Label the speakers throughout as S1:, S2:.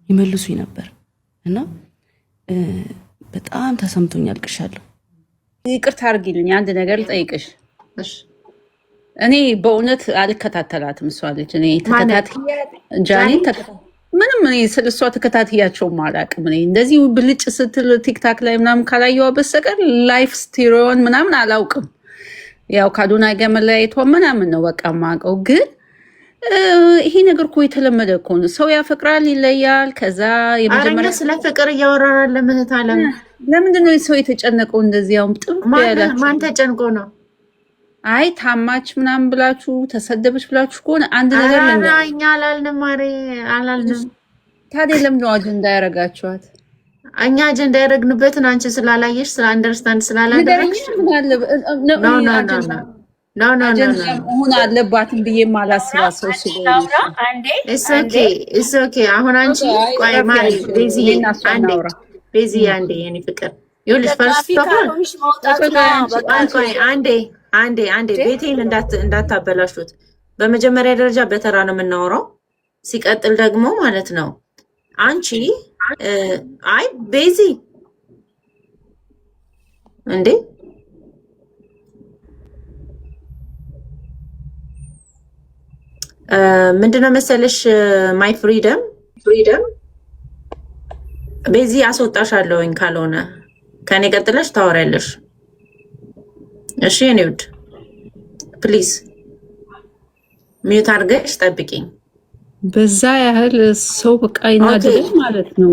S1: ይመልሱኝ ነበር እና በጣም ተሰምቶኝ አልቅሻለሁ።
S2: ይቅርታ አድርጊልኝ፣ አንድ ነገር ልጠይቅሽ። እኔ በእውነት አልከታተላትም። እሷ ልጅ እኔ ምንም እኔ ስለ እሷ ተከታትያቸውም አላውቅም። እኔ እንደዚህ ብልጭ ስትል ቲክታክ ላይ ምናምን ካላየዋ በስተቀር ላይፍ ስቲሪዮን ምናምን አላውቅም። ያው ከአዶናይ ጋር መለያየቷ ምናምን ነው በቃ የማውቀው። ግን ይሄ ነገር እኮ የተለመደ እኮ ነው። ሰው ያፈቅራል፣ ይለያል። ከዛ
S3: የመጀመሪያ ስለ ፍቅር እያወራን ለምህት አለም
S2: ለምንድን ነው ሰው የተጨነቀው? እንደዚህ ያውም ጥብ ያላችሁ
S3: ማን ተጨንቆ ነው?
S2: አይ ታማች ምናምን ብላችሁ ተሰደበች ብላችሁ ከሆነ አንድ ነገር
S3: እኛ አላልንም። ማሬ አላልንም።
S2: ታዲያ ለምን ነው አጀንዳ ያደረጋችኋት?
S3: እኛ አጀንዳ ያደረግንበትን አንቺ ስላላየሽ ስለ አንደርስታንድ ስላላደረግሽ
S2: መሆን አለባትም ብዬ ማላስባት ሰው ስለሆነ
S3: አሁን አንቺ ቆይ ማሪ ቤዚ አንዴ የኔ ፍቅር ይኸውልሽ፣ ፈርስት አንዴ ቤቴን እንዳታበላሹት። በመጀመሪያ ደረጃ በተራ ነው የምናወራው። ሲቀጥል ደግሞ ማለት ነው አንቺ አይ ቤዚ እንዴ ምንድነው መሰለሽ ማይ ፍሪደም ቤዚ አስወጣሻለሁኝ፣ ካልሆነ ከኔ ቀጥለሽ ታወሪያለሽ። እሺ የኔ ውድ ፕሊዝ ሚዩት አድርገሽ ጠብቂኝ።
S2: በዛ ያህል ሰው በቃ ይናደድ ማለት ነው።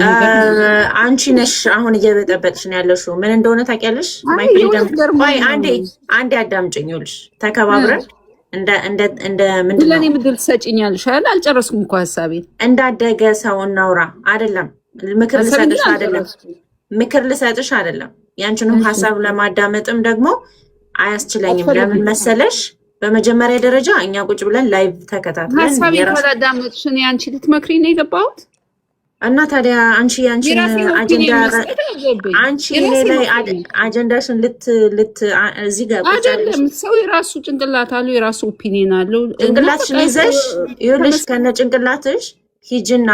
S3: አንቺ ነሽ አሁን እየበጠበጥሽ ነው ያለሽው። ምን እንደሆነ ታውቂያለሽ? ማይ ፍሪደም ቆይ አንዴ አዳምጪኝ። ይኸውልሽ ተከባብረን እንደ ምንድን ነው
S2: ለኔ ምድል ትሰጪኛለሽ አይደል? አልጨረስኩም እኮ ሐሳቤን።
S3: እንዳደገ ሰው እናውራ አይደለም። ምክር ልሰጥሽ አይደለም። ያንቺንም ሀሳብ ለማዳመጥም ደግሞ አያስችለኝም። ለምን መሰለሽ? በመጀመሪያ ደረጃ እኛ ቁጭ ብለን ላይቭ ተከታትለን
S2: ሐሳቤን ካላዳመጥሽ እኔ አንቺ ልትመክሪ ነው የገባሁት
S3: እና ታዲያ አንቺ ያንቺን አጀንዳሽን እዚህ ጋር
S2: አይደለም። ሰው የራሱ ጭንቅላት አለው፣ የራሱ ኦፒኒየን አለው።
S3: ጭንቅላትሽን ይዘሽ ይኸውልሽ ከነ ጭንቅላትሽ ሂጂና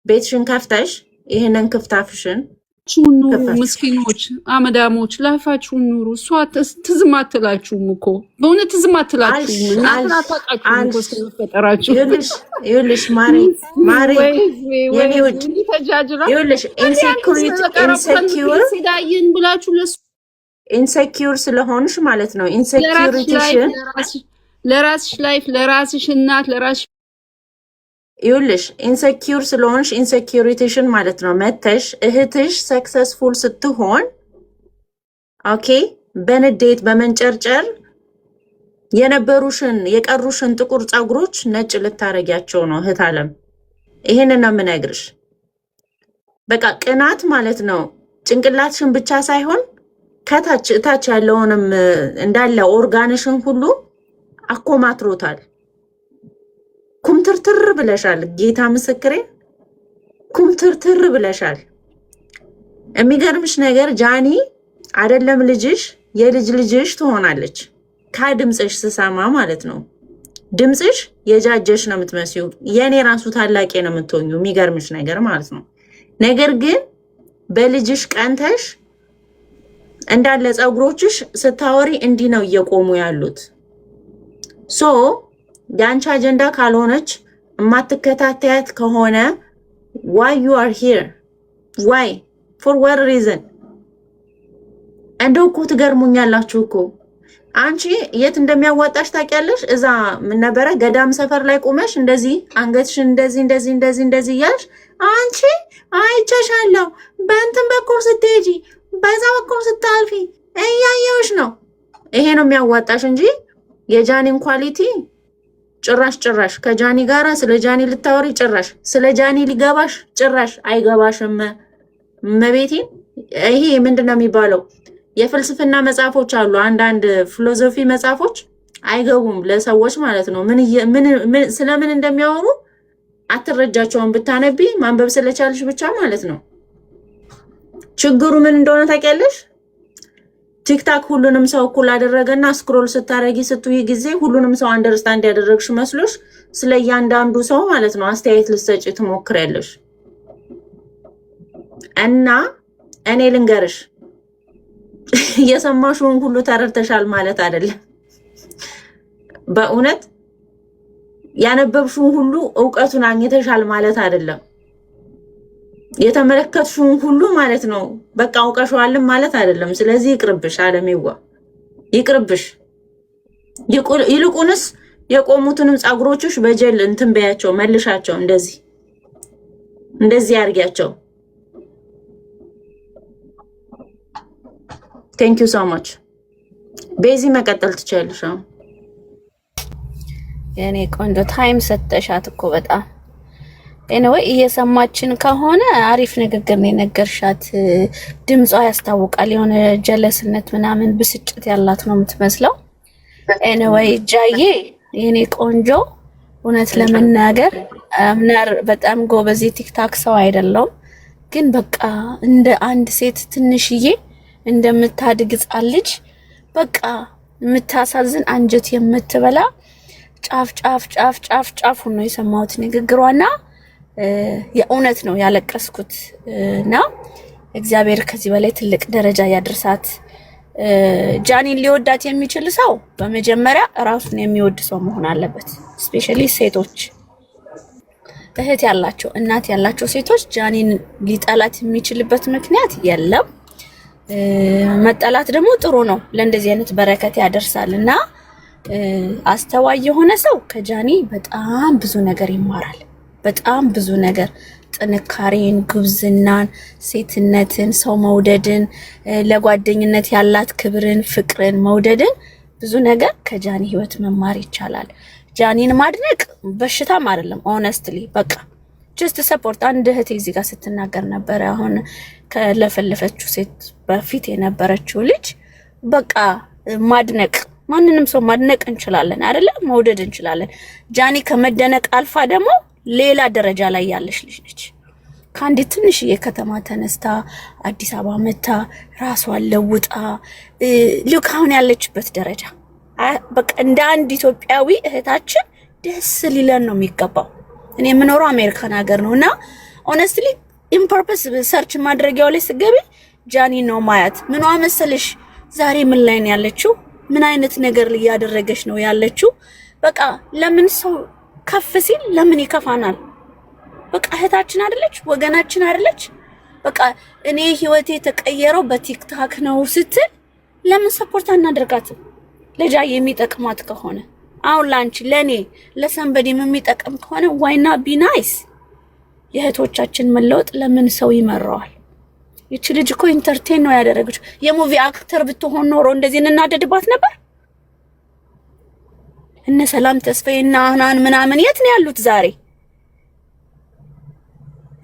S3: ቤትሽን ከፍተሽ ይሄንን ክፍታፍሽን
S2: ኑሩ። ምስኪኖች አመዳሞች ላይፋችሁን ኑሩ። እሷ ትዝም አትላችሁም እኮ በእውነት ትዝም አትላችሁም። እናታቃችሁፈጠራችሁ
S3: ይኸውልሽ ማሪ የኔ ውድ ይኸውልሽ
S2: ኢንሴኪዩር ብላችሁ
S3: ኢንሴኪዩር ስለሆንሽ ማለት ነው። ኢንሴኪዩሪቲሽን
S2: ለራስሽ ላይፍ፣ ለራስሽ እናት፣ ለራስሽ
S3: ይኸውልሽ ኢንሴኪዩር ስለሆንሽ ኢንሴኪዩሪቲሽን ማለት ነው። መተሽ እህትሽ ሰክሰስፉል ስትሆን ኦኬ፣ በንዴት በመንጨርጨር የቀሩሽን ጥቁር ፀጉሮች ነጭ ልታረጊያቸው ነው እህት አለም። ይሄንን ነው የምነግርሽ። በቃ ቅናት ማለት ነው ጭንቅላትሽን ብቻ ሳይሆን ከታች እታች ያለውንም እንዳለ ኦርጋንሽን ሁሉ አኮማትሮታል። ኩምትርትር ብለሻል። ጌታ ምስክሬ ኩምትርትር ብለሻል። የሚገርምሽ ነገር ጃኒ አይደለም ልጅሽ የልጅ ልጅሽ ትሆናለች። ከድምፅሽ ስሰማ ማለት ነው ድምፅሽ የጃጀሽ ነው የምትመስዩ። የኔ ራሱ ታላቄ ነው የምትሆኙ። የሚገርምሽ ነገር ማለት ነው። ነገር ግን በልጅሽ ቀንተሽ እንዳለ ፀጉሮችሽ ስታወሪ እንዲህ ነው እየቆሙ ያሉት። ሶ የአንቺ አጀንዳ ካልሆነች የማትከታተያት ከሆነ why you are here why for what reason? እንደው እኮ ትገርሙኛላችሁ እኮ። አንቺ የት እንደሚያዋጣሽ ታውቂያለሽ? እዛ ምን ነበረ ገዳም ሰፈር ላይ ቆመሽ እንደዚህ አንገትሽን እንደዚህ እያልሽ አንቺ አይቻሻለሁ፣ በእንትን በኩል ስትሄጂ በዛ በኩል ስታልፊ እያየሁሽ ነው። ይሄ ነው የሚያዋጣሽ እንጂ የጃኒን ኳሊቲ ጭራሽ ከጃኒ ጋራ ስለ ጃኒ ልታወሪ ጭራሽ ስለ ጃኒ ሊገባሽ ጭራሽ አይገባሽም። መቤቴን ይሄ ምንድነው የሚባለው? የፍልስፍና መጽሐፎች አሉ፣ አንዳንድ ፊሎሶፊ መጽሐፎች አይገቡም ለሰዎች ማለት ነው። ምን ስለምን እንደሚያወሩ አትረጃቸውም። ብታነቢ ማንበብ ስለቻልሽ ብቻ ማለት ነው። ችግሩ ምን እንደሆነ ታውቂያለሽ? ቲክታክ ሁሉንም ሰው እኩል አደረገና ስክሮል ስታረጊ ስትይ ጊዜ ሁሉንም ሰው አንደርስታንድ ያደረግሽ መስሎሽ ስለ እያንዳንዱ ሰው ማለት ነው አስተያየት ልትሰጪ ትሞክሪያለሽ። እና እኔ ልንገርሽ የሰማሽውን ሁሉ ተረድተሻል ማለት አይደለም። በእውነት ያነበብሽውን ሁሉ ዕውቀቱን አግኝተሻል ማለት አይደለም። የተመለከትሽውን ሁሉ ማለት ነው በቃ አውቀሽዋልም ማለት አይደለም። ስለዚህ ይቅርብሽ፣ አለሜዋ ይቅርብሽ። ይልቁንስ የቆሙትንም ጸጉሮችሽ በጀል እንትን በያቸው፣ መልሻቸው፣ እንደዚህ አድርጊያቸው። ቴንክ ዩ ሶ ማች ቤዚ፣ መቀጠል ትችያለሽ።
S4: የኔ ቆንጆ ታይም ሰጠሻት እኮ በጣም ኤኒዌይ እየሰማችን ከሆነ አሪፍ ንግግር ነው የነገርሻት። ድምጿ ያስታውቃል፣ የሆነ ጀለስነት ምናምን ብስጭት ያላት ነው የምትመስለው። ኤኒዌይ ጃዬ የኔ ቆንጆ እውነት ለመናገር አምናር በጣም ጎበዝ ቲክታክ ሰው አይደለም፣ ግን በቃ እንደ አንድ ሴት ትንሽዬ እንደምታድግ ሕፃን ልጅ በቃ የምታሳዝን አንጀት የምትበላ ጫፍ ጫፍ ጫፍ ጫፍ ጫፍ ነው የሰማሁት ንግግሯና የእውነት ነው ያለቀስኩት። እና እግዚአብሔር ከዚህ በላይ ትልቅ ደረጃ ያድርሳት። ጃኒን ሊወዳት የሚችል ሰው በመጀመሪያ ራሱን የሚወድ ሰው መሆን አለበት። ስፔሻሊ ሴቶች እህት ያላቸው እናት ያላቸው ሴቶች ጃኒን ሊጠላት የሚችልበት ምክንያት የለም። መጠላት ደግሞ ጥሩ ነው፣ ለእንደዚህ አይነት በረከት ያደርሳል። እና አስተዋይ የሆነ ሰው ከጃኒ በጣም ብዙ ነገር ይማራል። በጣም ብዙ ነገር፣ ጥንካሬን፣ ጉብዝናን፣ ሴትነትን፣ ሰው መውደድን፣ ለጓደኝነት ያላት ክብርን፣ ፍቅርን፣ መውደድን ብዙ ነገር ከጃኒ ህይወት መማር ይቻላል። ጃኒን ማድነቅ በሽታም አይደለም። ኦነስትሊ በቃ ጀስት ሰፖርት። አንድ እህቴ እዚህ ጋር ስትናገር ነበር፣ አሁን ከለፈለፈችው ሴት በፊት የነበረችው ልጅ በቃ ማድነቅ፣ ማንንም ሰው ማድነቅ እንችላለን አይደለ? መውደድ እንችላለን። ጃኒ ከመደነቅ አልፋ ደግሞ ሌላ ደረጃ ላይ ያለች ልጅ ነች። ከአንዲት ትንሽዬ ከተማ ተነስታ አዲስ አበባ መታ ራሷን ለውጣ ልክ አሁን ያለችበት ደረጃ በቃ እንደ አንድ ኢትዮጵያዊ እህታችን ደስ ሊለን ነው የሚገባው። እኔ የምኖረው አሜሪካን ሀገር ነውና ኦነስትሊ ኢን ፐርፐስ ሰርች ማድረጊያው ላይ ስገቢ ጃኒ ነው ማያት። ምኗ መሰለሽ ዛሬ ምን ላይ ነው ያለችው? ምን አይነት ነገር እያደረገች ነው ያለችው? በቃ ለምን ሰው ከፍ ሲል ለምን ይከፋናል? በቃ እህታችን አይደለች? ወገናችን አይደለች? በቃ እኔ ህይወቴ የተቀየረው በቲክታክ ነው ስትል ለምን ሰፖርት አናደርጋትም? ለጃዬ የሚጠቅማት ከሆነ አሁን ላንቺ ለኔ ለሰንበዲም የሚጠቅም ከሆነ ዋይና ቢ ናይስ። የእህቶቻችን መለወጥ ለምን ሰው ይመራዋል? ይቺ ልጅ እኮ ኢንተርቴን ነው ያደረገችው። የሙቪ አክተር ብትሆን ኖሮ እንደዚህ እናደድባት ነበር? እነ ሰላም ተስፋዬና አህናን ምናምን የት ነው ያሉት ዛሬ?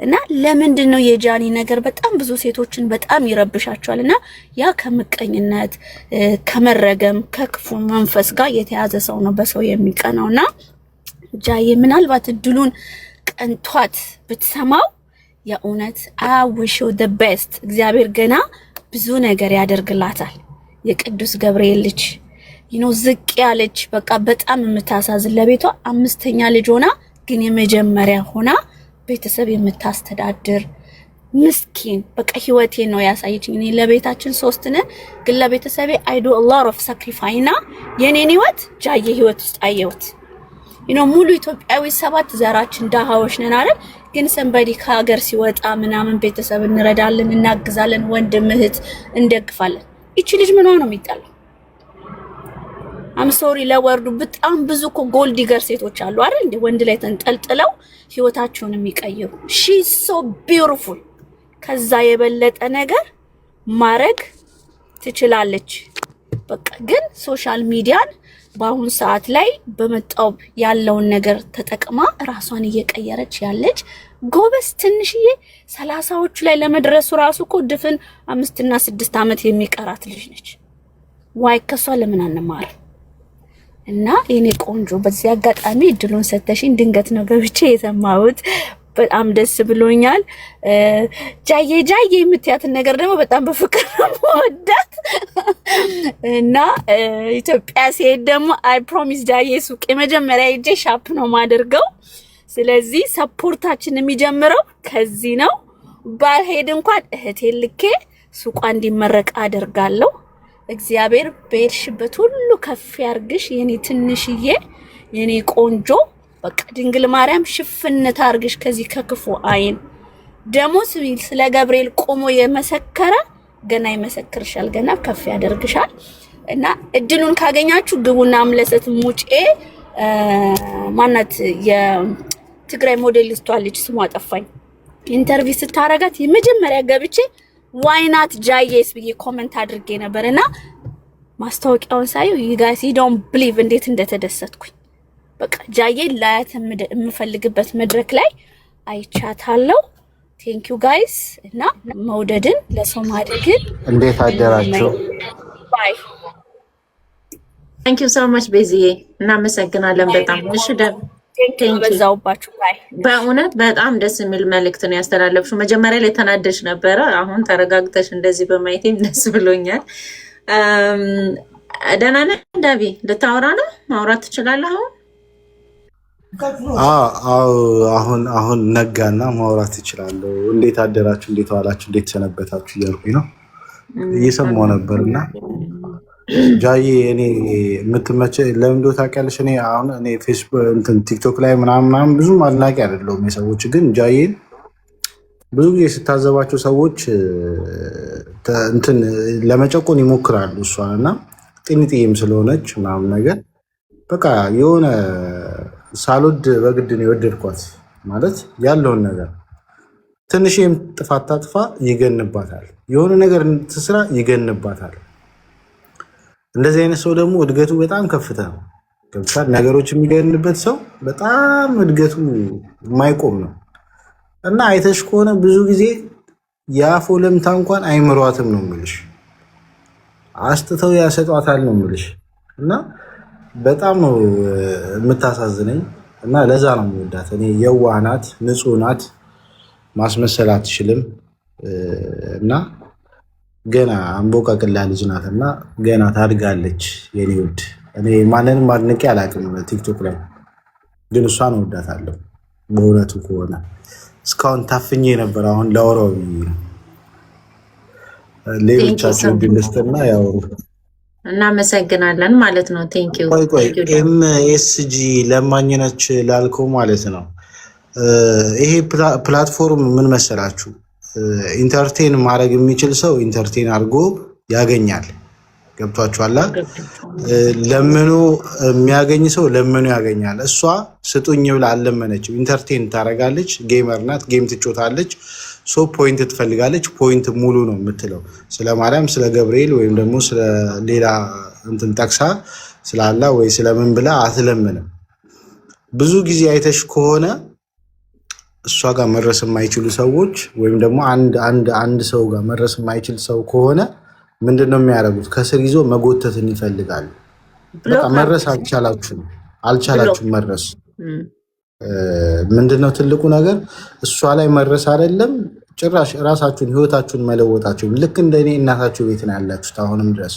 S4: እና ለምንድን ነው የጃኒ ነገር በጣም ብዙ ሴቶችን በጣም ይረብሻቸዋል። እና ያ ከምቀኝነት ከመረገም ከክፉ መንፈስ ጋር የተያዘ ሰው ነው በሰው የሚቀናውና ጃዬ ምናልባት እድሉን ቀንቷት ብትሰማው የእውነት አውሽው the best እግዚአብሔር ገና ብዙ ነገር ያደርግላታል። የቅዱስ ገብርኤል ልጅ ዝቅ ያለች በቃ በጣም የምታሳዝን ለቤቷ አምስተኛ ልጅ ሆና ግን የመጀመሪያ ሆና ቤተሰብ የምታስተዳድር ምስኪን በቃ ህይወቴ ነው ያሳየችኝ። እኔ ለቤታችን 3 ነን ግን ለቤተሰቤ I do a lot of sacrifice የኔን ህይወት ጃዬ ህይወት ውስጥ አየሁት። ሙሉ ኢትዮጵያዊ 7 ዘራችን ዳሃዎች ነን አይደል? ግን ሰንበዲ ከሀገር ሲወጣ ምናምን ቤተሰብ እንረዳለን፣ እናግዛለን፣ ወንድም እህት እንደግፋለን። እቺ ልጅ ምን ሆነ ነው የሚጣለው? አም ሶሪ ለወርዱ በጣም ብዙ እኮ ጎልድ ዲገር ሴቶች አሉ አይደል እንዴ? ወንድ ላይ ተንጠልጥለው ህይወታቸውን የሚቀይሩ ሺ ሶ ቢዩቲፉል። ከዛ የበለጠ ነገር ማረግ ትችላለች። በቃ ግን ሶሻል ሚዲያን በአሁን ሰዓት ላይ በመጣው ያለውን ነገር ተጠቅማ ራሷን እየቀየረች ያለች ጎበዝ ትንሽዬ 30ዎቹ ላይ ለመድረሱ ራሱ እኮ ድፍን 5 እና 6 አመት የሚቀራት ልጅ ነች። ዋይ ከሷ ለምን አንማር? እና የኔ ቆንጆ በዚህ አጋጣሚ እድሉን ሰተሽኝ ድንገት ነው ገብቼ የሰማሁት። በጣም ደስ ብሎኛል። ጃዬ የምትያትን ነገር ደግሞ በጣም በፍቅር ወዳት እና ኢትዮጵያ ሲሄድ ደግሞ አይ ፕሮሚስ ጃዬ ሱቅ የመጀመሪያ ሄጄ ሻፕ ነው ማደርገው። ስለዚህ ሰፖርታችን የሚጀምረው ከዚህ ነው። ባልሄድ እንኳን እህቴን ልኬ ሱቋ እንዲመረቅ አደርጋለሁ። እግዚአብሔር በሄድሽበት ሁሉ ከፍ ያርግሽ የኔ ትንሽዬ የኔ ቆንጆ። በቃ ድንግል ማርያም ሽፍነት አርግሽ ከዚህ ከክፉ አይን። ደሞ ስለ ገብርኤል ቆሞ የመሰከረ ገና ይመሰክርሻል፣ ገና ከፍ ያደርግሻል። እና እድሉን ካገኛችሁ ግቡና አምለሰት ሙጬ ማናት የትግራይ ሞዴሊስቷ ልጅ ስሟ ጠፋኝ፣ ኢንተርቪው ስታረጋት የመጀመሪያ ገብቼ ዋይናት ጃዬስ ብዬ ኮሜንት አድርጌ ነበርና ማስታወቂያውን ሳየው you guys you don't believe እንዴት እንደተደሰትኩኝ። በቃ ጃዬ ላያት የምፈልግበት መድረክ ላይ አይቻታለሁ። ቴንክ ዩ ጋይስ። እና መውደድን ለሰው ማድረግን
S5: እንዴት አደራችሁ?
S4: ባይ
S3: ታንክ ዩ ሶ ማች ቤዚዬ፣ እናመሰግናለን በጣም። እሺ
S4: በዛውባችሁ ባይ።
S3: በእውነት በጣም ደስ የሚል መልእክት ነው ያስተላለፍሽው። መጀመሪያ ላይ ተናደሽ ነበረ፣ አሁን ተረጋግተሽ እንደዚህ በማየቴም ደስ ብሎኛል። ደህና ነህ ዳቢ? ልታወራ ነው? ማውራት ትችላለህ አሁን?
S5: አሁን ነጋና ማውራት ይችላለሁ። እንዴት አደራችሁ? እንዴት ዋላችሁ? እንዴት ሰነበታችሁ እያልኩኝ ነው እየሰማሁ ነበርና ጃዬ እኔ የምትመቸ ለምን እንደው ታውቂያለሽ? እኔ ፌስቡክ እንትን ቲክቶክ ላይ ምናምን ብዙ አድናቂ አይደለሁም የሰዎች፣ ግን ጃዬን ብዙ ጊዜ ስታዘባቸው ሰዎች እንትን ለመጨቆን ይሞክራሉ እሷን እና ጤንጤም ስለሆነች ምናምን ነገር በቃ የሆነ ሳልወድ በግድ ነው የወደድኳት ማለት ያለውን ነገር ትንሽም ጥፋት ታጥፋ ይገንባታል፣ የሆነ ነገር ትስራ ይገንባታል። እንደዚህ አይነት ሰው ደግሞ እድገቱ በጣም ከፍታ ነው። ገብቷል? ነገሮች የሚገንበት ሰው በጣም እድገቱ የማይቆም ነው እና አይተሽ ከሆነ ብዙ ጊዜ የአፍ ወለምታ እንኳን አይምሯትም ነው የምልሽ፣ አስትተው ያሰጧታል ነው የምልሽ። እና በጣም ነው የምታሳዝነኝ እና ለዛ ነው የምወዳት እኔ። የዋህ ናት፣ ንጹህ ናት፣ ማስመሰል አትችልም እና ገና አንቦቃቅላ ልጅ ናት እና ገና ታድጋለች። የኔ ውድ እኔ ማንንም አድንቄ አላውቅም ቲክቶክ ላይ፣ ግን እሷን እወዳታለሁ በእውነቱ ከሆነ። እስካሁን ታፍኜ ነበር፣ አሁን ላወራው ሌሎቻቸው ድልስትና ያወሩ።
S3: እናመሰግናለን ማለት ነው። ቴንኪዩ።
S5: ቆይ ኤምኤስጂ ለማኝ ነች ላልከው ማለት ነው። ይሄ ፕላትፎርም ምን መሰላችሁ? ኢንተርቴን ማድረግ የሚችል ሰው ኢንተርቴን አድርጎ ያገኛል። ገብቷችኋል? ለምኑ የሚያገኝ ሰው ለምኑ ያገኛል። እሷ ስጡኝ ብላ አልለመነችም። ኢንተርቴን ታደርጋለች። ጌመር ናት፣ ጌም ትጮታለች። ሶ ፖይንት ትፈልጋለች። ፖይንት ሙሉ ነው የምትለው። ስለ ማርያም፣ ስለ ገብርኤል ወይም ደግሞ ስለ ሌላ እንትን ጠቅሳ ስላላ ወይ ስለምን ብላ አትለምንም። ብዙ ጊዜ አይተሽ ከሆነ እሷ ጋር መድረስ የማይችሉ ሰዎች ወይም ደግሞ አንድ ሰው ጋር መድረስ የማይችል ሰው ከሆነ ምንድን ነው የሚያደርጉት? ከስር ይዞ መጎተትን ይፈልጋሉ። በቃ መድረስ አልቻላችሁም መድረስ። ምንድነው ትልቁ ነገር? እሷ ላይ መድረስ አይደለም ጭራሽ ራሳችሁን ህይወታችሁን መለወጣችሁ። ልክ እንደኔ እናታችሁ ቤት ነው ያላችሁት አሁንም ድረስ።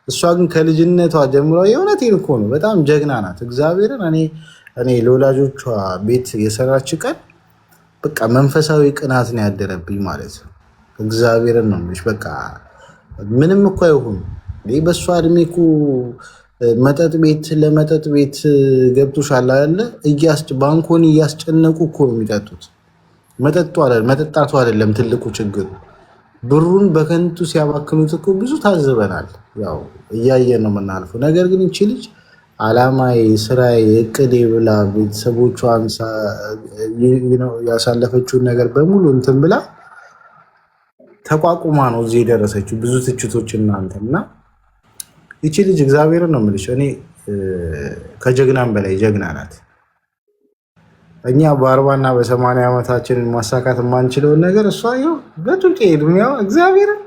S5: እሷ ግን ከልጅነቷ ጀምሮ የእውነቴን እኮ ነው በጣም ጀግና ናት። እግዚአብሔርን እኔ ለወላጆቿ ቤት የሰራች ቀን በቃ መንፈሳዊ ቅናት ነው ያደረብኝ ማለት ነው። እግዚአብሔርን ነው የምልሽ። በቃ ምንም እኮ አይሆን በእሷ እድሜ እኮ መጠጥ ቤት ገብቶሻል አይደለ? ባንኮን እያስጨነቁ እኮ ነው የሚጠጡት። መጠጣቱ አይደለም ትልቁ ችግሩ፣ ብሩን በከንቱ ሲያባክኑት እኮ ብዙ ታዝበናል። ያው እያየን ነው የምናልፈው። ነገር ግን ይቺ ልጅ አላማዬ፣ ስራዬ፣ እቅዴ ብላ ቤተሰቦቿን ያሳለፈችውን ነገር በሙሉ እንትን ብላ ተቋቁማ ነው እዚህ የደረሰችው። ብዙ ትችቶች እናንተ እና ይቺ ልጅ እግዚአብሔርን ነው የምልሽ እኔ ከጀግናም በላይ ጀግና ናት። እኛ በ40 እና በ80 ዓመታችንን ማሳካት የማንችለውን ነገር እሷ ይኸው በጡንቄ እድሜዋ እግዚአብሔርን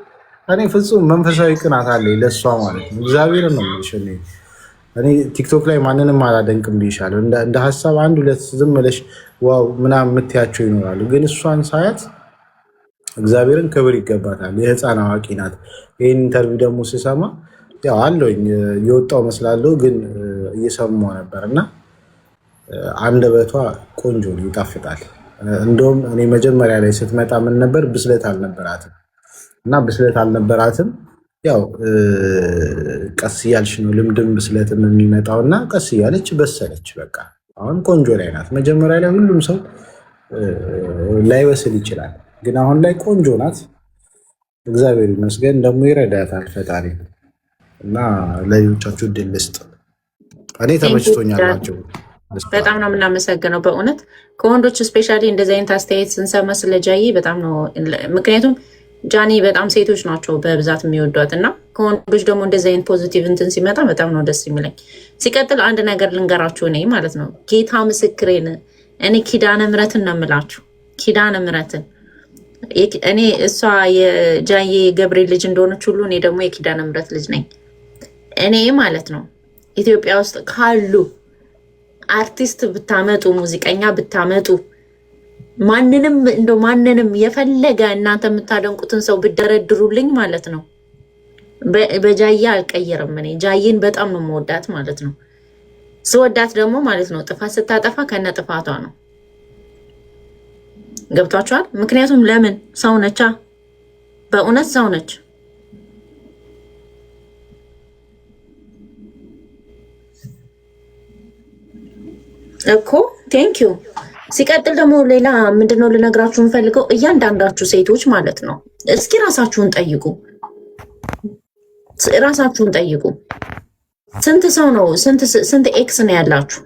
S5: እኔ ፍጹም መንፈሳዊ ቅናት አለኝ ለእሷ ማለት ነው። እግዚአብሔርን ነው የምልሽ እኔ ቲክቶክ ላይ ማንንም አላደንቅም ብዬሻለሁ። እንደ ሀሳብ አንድ ሁለት ዝም ብለሽ ዋው ምናምን የምትያቸው ይኖራሉ። ግን እሷን ሳያት እግዚአብሔርን ክብር ይገባታል። የህፃን አዋቂ ናት። ይህን ኢንተርቪው ደግሞ ስሰማ ያው አለኝ የወጣው መስላለሁ፣ ግን እየሰማሁ ነበር እና አንደበቷ ቆንጆ ነው፣ ይጣፍጣል። እንደውም እኔ መጀመሪያ ላይ ስትመጣ ምን ነበር ብስለት አልነበራትም እና ብስለት አልነበራትም። ያው ቀስ እያልሽ ነው ልምድም ብስለትም የሚመጣው እና ቀስ እያለች በሰለች። በቃ አሁን ቆንጆ ላይ ናት። መጀመሪያ ላይ ሁሉም ሰው ላይበስል ይችላል፣ ግን አሁን ላይ ቆንጆ ናት። እግዚአብሔር ይመስገን። ደግሞ ይረዳታል ፈጣሪ እና ለሌሎቻችሁ ድል ስጥ። እኔ ተመችቶኛል ናቸው።
S3: በጣም ነው የምናመሰግነው በእውነት ከወንዶች ስፔሻሊ እንደዚህ አይነት አስተያየት ስንሰማ ስለ ጃዬ በጣም ነው። ምክንያቱም ጃኒ በጣም ሴቶች ናቸው በብዛት የሚወዷት እና ከወንዶች ደግሞ እንደዚህ አይነት ፖዚቲቭ እንትን ሲመጣ በጣም ነው ደስ የሚለኝ። ሲቀጥል አንድ ነገር ልንገራችሁ እኔ ማለት ነው ጌታ ምስክሬን እኔ ኪዳነ ምሕረትን ነው የምላችሁ ኪዳነ ምሕረትን እኔ እሷ የጃዬ ገብርኤል ልጅ እንደሆነች ሁሉ እኔ ደግሞ የኪዳነ ምሕረት ልጅ ነኝ። እኔ ማለት ነው ኢትዮጵያ ውስጥ ካሉ አርቲስት ብታመጡ ሙዚቀኛ ብታመጡ ማንንም የፈለገ እናንተ የምታደንቁትን ሰው ብደረድሩልኝ ማለት ነው በጃዬ አልቀየርም። እኔ ጃዬን በጣም ነው መወዳት ማለት ነው። ስወዳት ደግሞ ማለት ነው ጥፋት ስታጠፋ ከነ ጥፋቷ ነው። ገብቷችኋል? ምክንያቱም ለምን ሰው ነቻ፣ በእውነት ሰው ነች። እኮ ቴንኪዩ። ሲቀጥል ደግሞ ሌላ ምንድነው ልነግራችሁ የምፈልገው እያንዳንዳችሁ ሴቶች ማለት ነው እስኪ ራሳችሁን ጠይቁ፣ ራሳችሁን ጠይቁ። ስንት ሰው ነው ስንት ኤክስ ነው ያላችሁ?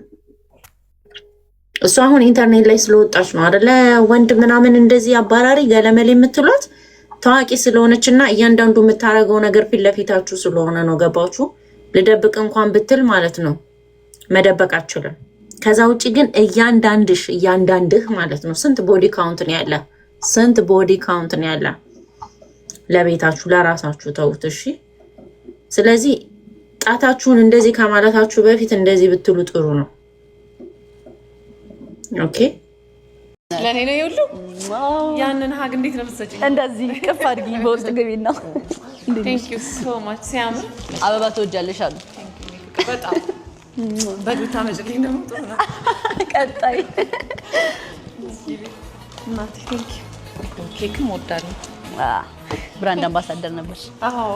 S3: እሱ አሁን ኢንተርኔት ላይ ስለወጣች ነው አይደለ ወንድ ምናምን እንደዚህ አባራሪ ገለመሌ የምትሏት ታዋቂ ስለሆነች እና እያንዳንዱ የምታደርገው ነገር ፊት ለፊታችሁ ስለሆነ ነው። ገባችሁ? ልደብቅ እንኳን ብትል ማለት ነው መደበቅ አችልም። ከዛ ውጭ ግን እያንዳንድህ ማለት ነው ስንት ቦዲ ካውንት ነው ያለ? ስንት ቦዲ ካውንት ነው ያለ? ለቤታችሁ ለራሳችሁ ተውት እሺ። ስለዚህ ጣታችሁን እንደዚህ ከማለታችሁ በፊት እንደዚህ ብትሉ ጥሩ ነው። ኦኬ
S6: ለኔ ነው ይውሉ ያንን ሀግ እንዴት ነው የምትሰጪኝ?
S1: እንደዚህ ቅፍ አድርጊ በውስጥ ገቢና
S6: ቴንክ ዩ ሶ ማች። ሲያምር
S1: አበባ ትወጃለሽ አሉ
S6: በጣም በዱታ መጭልኝ ነው ጥሩ ነው።
S1: ቀጣይ
S6: እናቴ ቴንክ ዩ ኬክም ወዳለሁ።
S1: ብራንድ አምባሳደር ነበር።
S6: አዎ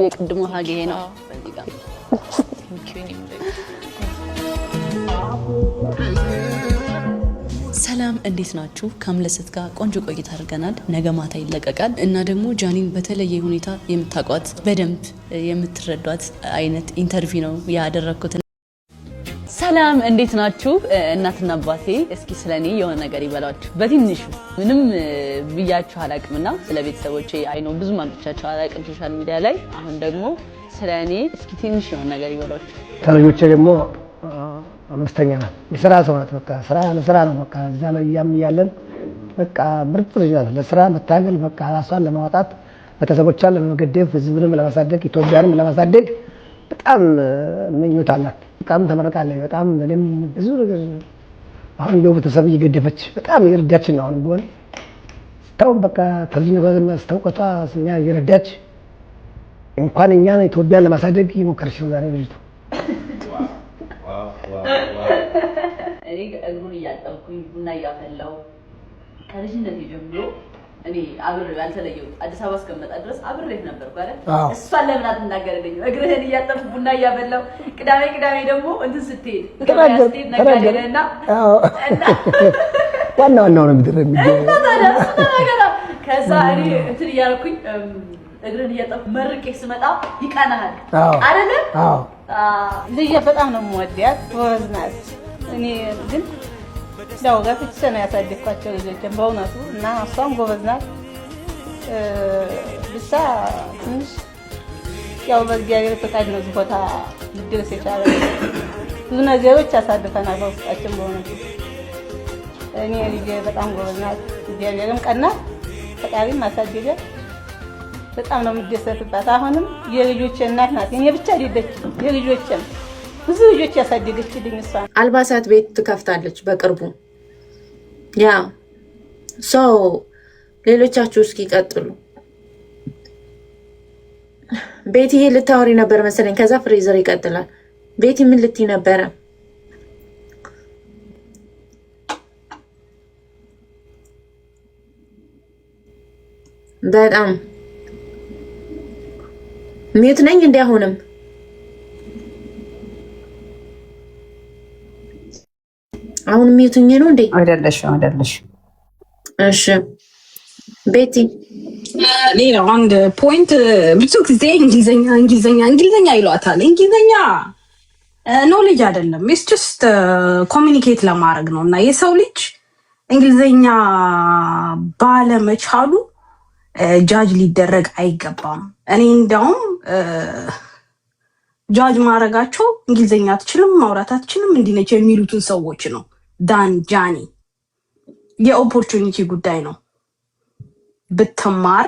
S1: የቅድሞ ሀግ ይሄ ነው። በዚህ ጋር
S6: ቴንክ ዩ
S1: ሰላም እንዴት ናችሁ? ከአምለሰት ጋር ቆንጆ ቆይታ አድርገናል። ነገ ማታ ይለቀቃል እና ደግሞ ጃኒን በተለየ ሁኔታ የምታውቋት በደንብ የምትረዷት አይነት ኢንተርቪው ነው ያደረኩት። ሰላም እንዴት ናችሁ? እናትና አባቴ እስኪ ስለኔ የሆነ ነገር ይበሏችሁ በትንሹ። ምንም ብያችሁ አላቅምና ስለ ቤተሰቦቼ አይኖ ብዙ ማምጥቻችሁ አላቅም ሶሻል ሚዲያ ላይ። አሁን ደግሞ ስለኔ እስኪ ትንሽ የሆነ ነገር ይበሏችሁ።
S7: ከልጆቼ ደግሞ አምስተኛ ናት። የስራ ሰው ናት። በቃ ስራ ለስራ ነው። በቃ እዛ ላይ እያለን በቃ ምርጥ ልጅ ናት። ለስራ መታገል በቃ ራሷን ለማውጣት ቤተሰቦቿን ለመገደፍ ህዝብንም ለማሳደግ ኢትዮጵያንም ለማሳደግ በጣም ምኞት አላት። በጣም ተመረቃለች። በጣም እኔም ብዙ ነገር አሁን የው ቤተሰብ እየገደፈች በጣም እየረዳችን ነው። አሁን ቢሆን ስታውም በቃ ከዚህ ነገር ማስተውቀቷ እኛ እየረዳች እንኳን እኛን ኢትዮጵያን ለማሳደግ እየሞከረች ነው ዛሬ ልጅቱ።
S1: እኔ እግሩን እያጠብኩኝ ቡና እያፈላሁ ከልጅነት ጀምሮ እኔ አብሬ አልተለየሁም። አዲስ አበባ እስከመጣ ድረስ አብሬት ነበርኩ አይደል? እሷን ለምን አትናገረልኝ? እግርህን እያጠብኩ ቡና እያፈላሁ ቅዳሜ ደግሞ እንትን ስትሄድ ነጋዴና
S7: ዋናው ነው የሚደረግ
S1: ከዛ እኔ እንትን እያልኩኝ እግርን እያጠብኩ መርቄ ስመጣ ይቀናሃል አይደል?
S8: ልጅ በጣም ነው የምወዳት፣ ጎበዝ ናት። እኔ ግን ያው ገፍቼ ነው ያሳደግኳቸው ልጆችን በእውነቱ እና እሷም ጎበዝ ናት። ብቻ ትንሽ ያው በእግዚአብሔር ፈቃድ ነው እዚህ ቦታ ልደርስ የቻለ። ብዙ ነገሮች ያሳልፈናል በውስጣችን በእውነቱ። እኔ ልጄ በጣም ጎበዝ ናት፣ እግዚአብሔርም ቀናት፣ ፈጣሪም አሳደገ። በጣም ነው የምደሰትባት። አሁንም የልጆቼ እናት ናት። እኔ ብቻ አይደለችም፣ የልጆቼም ብዙ ልጆች ያሳደገችልኝ እሷ።
S3: አልባሳት ቤት ትከፍታለች በቅርቡ። ያ ሰው ሌሎቻችሁ እስኪ ቀጥሉ። ቤቲ ልታወሪ ነበር መሰለኝ። ከዛ ፍሬዘር ይቀጥላል። ቤቲ ምን ልትይ ነበረ? በጣም ሚዩት ነኝ እንዴ? አሁን ሚዩትኝ ነው እንዴ?
S2: አይደለሽ።
S3: እሺ ቤቲ፣
S9: ሌላው አንድ ፖይንት ብዙ ጊዜ እንግሊዘኛ ይሏታል። እንግሊዘኛ ኖሌጅ አይደለም፣ ኢትስ ጀስት ኮሚኒኬት ለማድረግ ነው። እና የሰው ልጅ እንግሊዘኛ ባለመቻሉ ጃጅ ሊደረግ አይገባም። እኔ እንደውም ጃጅ ማድረጋቸው እንግሊዘኛ አትችልም፣ ማውራት አትችልም፣ እንዲህ ነች የሚሉትን ሰዎች ነው። ዳን ጃኒ የኦፖርቹኒቲ ጉዳይ ነው። ብትማር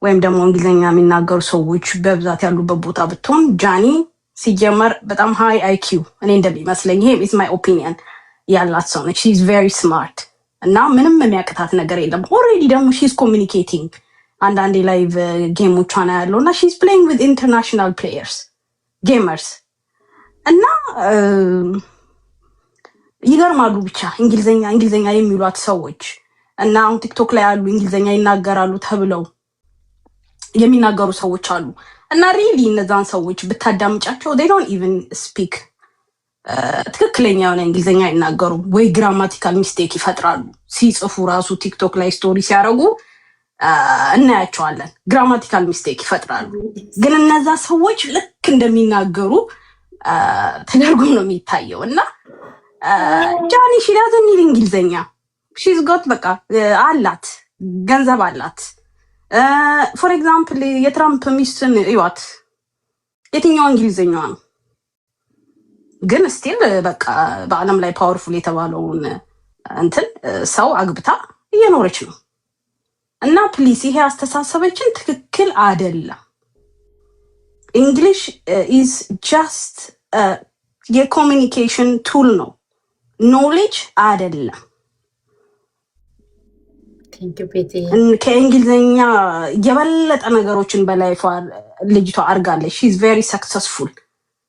S9: ወይም ደግሞ እንግሊዝኛ የሚናገሩ ሰዎች በብዛት ያሉበት ቦታ ብትሆን፣ ጃኒ ሲጀመር በጣም ሃይ አይኪው እኔ እንደሚመስለኝ፣ ይሄ ኢዝ ማይ ኦፒኒየን ያላት ሰው ነች። ሺ ኢዝ ቬሪ ስማርት እና ምንም የሚያቅታት ነገር የለም። ኦልሬዲ ደግሞ ሺ ኢዝ ኮሚኒኬቲንግ። አንዳንዴ ላይቭ ጌሞቿን ያለው እና ሺ ኢዝ ፕሌይንግ ዊዝ ኢንተርናሽናል ፕሌየርስ ጌመርስ እና ይገርማሉ። ብቻ እንግሊዝኛ የሚሏት ሰዎች እና አሁን ቲክቶክ ላይ ያሉ እንግሊዝኛ ይናገራሉ ተብለው የሚናገሩ ሰዎች አሉ። እና ሪሊ እነዛን ሰዎች ብታዳምጫቸው they don't even speak ትክክለኛ የሆነ እንግሊዝኛ አይናገሩም፣ ወይ ግራማቲካል ሚስቴክ ይፈጥራሉ። ሲጽፉ ራሱ ቲክቶክ ላይ ስቶሪ ሲያደርጉ እናያቸዋለን፣ ግራማቲካል ሚስቴክ ይፈጥራሉ። ግን እነዛ ሰዎች ልክ እንደሚናገሩ ተደርጎ ነው የሚታየው። እና ጃኒ ሺዳዘን ይል እንግሊዝኛ ሺዝ ጎት በቃ አላት፣ ገንዘብ አላት። ፎር ኤግዛምፕል የትራምፕ ሚስትን እዩዋት፣ የትኛው እንግሊዝኛዋ ነው? ግን ስቲል በቃ በዓለም ላይ ፓወርፉል የተባለውን እንትን ሰው አግብታ እየኖረች ነው። እና ፕሊስ ይሄ አስተሳሰበችን ትክክል አይደለም። እንግሊሽ ኢዝ ጃስት የኮሚኒኬሽን ቱል ነው፣ ኖሌጅ አይደለም። ከእንግሊዝኛ የበለጠ ነገሮችን በላይፏ ልጅቷ አድርጋለች። ሺ ኢዝ ቬሪ ሰክሰስፉል።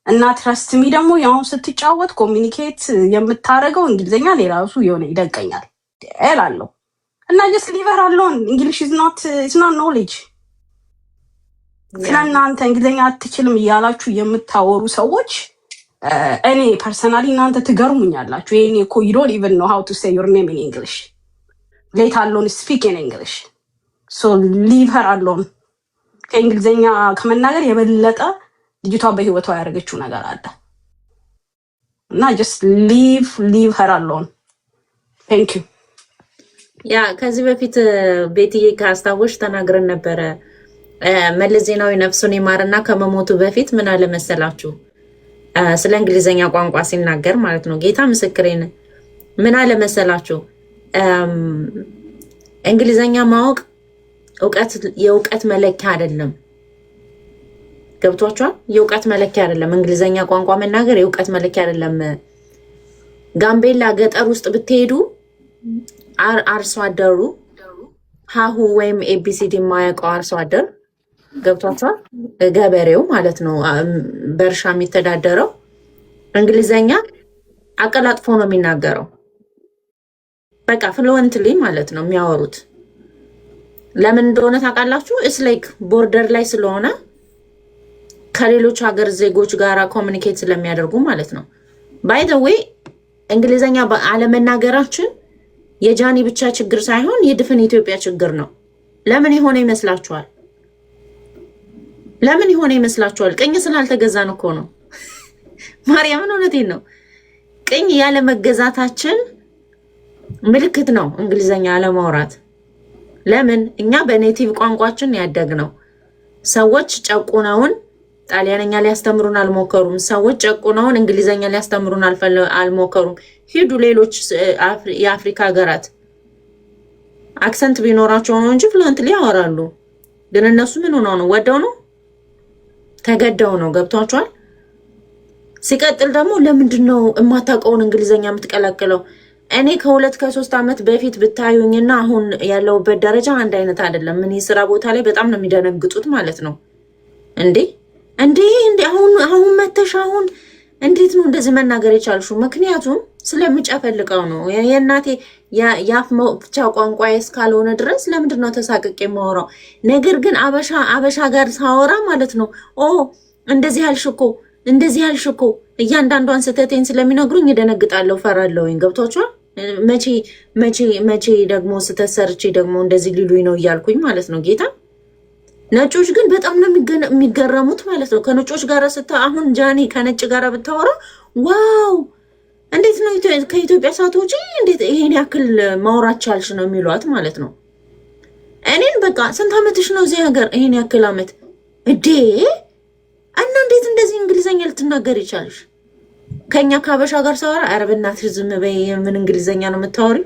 S9: እና ትረስት ሚ ደግሞ ያሁን ስትጫወት ኮሚኒኬት የምታደርገው እንግሊዝኛ ራሱ የሆነ ይደንቀኛል እላለሁ። እና ጀስት ሊቨር አለውን እንግሊሽ ኢዝ ኖት ኖሌጅ። ስለእናንተ እንግሊዝኛ አትችልም እያላችሁ የምታወሩ ሰዎች እኔ ፐርሰናሊ እናንተ ትገርሙኛላችሁ። ይሄኔ እኮ you don't even know how to say your name in English, let alone speak in English. So leave her alone. ከእንግሊዝኛ ከመናገር የበለጠ ልጅቷ በህይወቷ ያደረገችው ነገር አለ። እና just leave her alone. Thank you.
S3: ያ ከዚህ በፊት ቤትዬ ካስታወሽ ተናግረን ነበረ። መለስ ዜናዊ ነፍሱን ይማርና ከመሞቱ በፊት ምን አለ መሰላችሁ? ስለ እንግሊዝኛ ቋንቋ ሲናገር ማለት ነው። ጌታ ምስክሬን ምን አለ መሰላችሁ? እንግሊዝኛ ማወቅ የእውቀት መለኪያ አይደለም። ገብቷችኋል? የእውቀት መለኪያ አይደለም። እንግሊዝኛ ቋንቋ መናገር የእውቀት መለኪያ አይደለም። ጋምቤላ ገጠር ውስጥ ብትሄዱ አርሶ አደሩ ሀሁ ወይም ኤቢሲዲ የማያውቀው አርሶ አደር ገብቷችኋል? ገበሬው ማለት ነው፣ በእርሻ የሚተዳደረው እንግሊዝኛ አቀላጥፎ ነው የሚናገረው። በቃ ፍሉወንትሊ ማለት ነው የሚያወሩት። ለምን እንደሆነ ታውቃላችሁ? ኢትስ ላይክ ቦርደር ላይ ስለሆነ ከሌሎች ሀገር ዜጎች ጋር ኮሚኒኬት ስለሚያደርጉ ማለት ነው። ባይ ዘ ዌይ እንግሊዝኛ አለመናገራችን የጃኒ ብቻ ችግር ሳይሆን የድፍን ኢትዮጵያ ችግር ነው። ለምን የሆነ ይመስላችኋል? ለምን የሆነ ይመስላችኋል? ቅኝ ስላልተገዛን እኮ ነው። ማርያምን እውነቴን ነው። ቅኝ ያለ መገዛታችን ምልክት ነው እንግሊዝኛ አለማውራት። ለምን? እኛ በኔቲቭ ቋንቋችን ያደግነው። ሰዎች ጨቁነውን ጣሊያንኛ ሊያስተምሩን አልሞከሩም። ሰዎች ጨቁነውን እንግሊዝኛ ሊያስተምሩን አልሞከሩም። ሂዱ ሌሎች የአፍሪካ ሀገራት አክሰንት ቢኖራቸው ነው እንጂ ፍሉንትሊ ያወራሉ። ግን እነሱ ምን ሆነው ነው? ወደው ነው? ተገደው ነው። ገብቷቸዋል። ሲቀጥል ደግሞ ለምንድን ነው የማታውቀውን እንግሊዝኛ የምትቀላቅለው? እኔ ከ2-3 ዓመት በፊት ብታዩኝና አሁን ያለውበት ደረጃ አንድ አይነት አይደለም። እኔ ስራ ቦታ ላይ በጣም ነው የሚደነግጡት ማለት ነው። እንዴ አሁን መተሽ አሁን እንዴት ነው እንደዚህ መናገር የቻልሽው? ምክንያቱም ስለምጨፈልቀው ነው። የእናቴ የአፍ መፍቻ ቋንቋ እስካልሆነ ድረስ ለምንድን ነው ተሳቅቄ የማወራው? ነገር ግን አበሻ ጋር ሳወራ ማለት ነው እንደዚህ ያልሽኮ እንደዚህ ያልሽኮ እያንዳንዷን ስህተቴን ስለሚነግሩኝ እደነግጣለሁ፣ ፈራለሁኝ። ገብቷችኋል? መቼ ደግሞ ስህተት ሰርቼ ደግሞ እንደዚህ ሊሉኝ ነው እያልኩኝ ማለት ነው ጌታ። ነጮች ግን በጣም ነው የሚገረሙት ማለት ነው። ከነጮች ጋር አሁን ጃኒ ከነጭ ጋር ብታወራ ዋው እንዴት ነው ከኢትዮጵያ ሳትወጪ እንዴት ይሄን ያክል ማውራት ቻልሽ ነው የሚሏት ማለት ነው። እኔን በቃ ስንት ዓመትሽ ነው እዚህ ሀገር? ይሄን ያክል ዓመት እዴ እና እንዴት እንደዚህ እንግሊዘኛ ልትናገር ይቻልሽ? ከኛ ከሀበሻ ጋር ሳወራ ኧረ በእናትሽ ዝም በይ፣ ምን እንግሊዘኛ ነው የምታወሪው?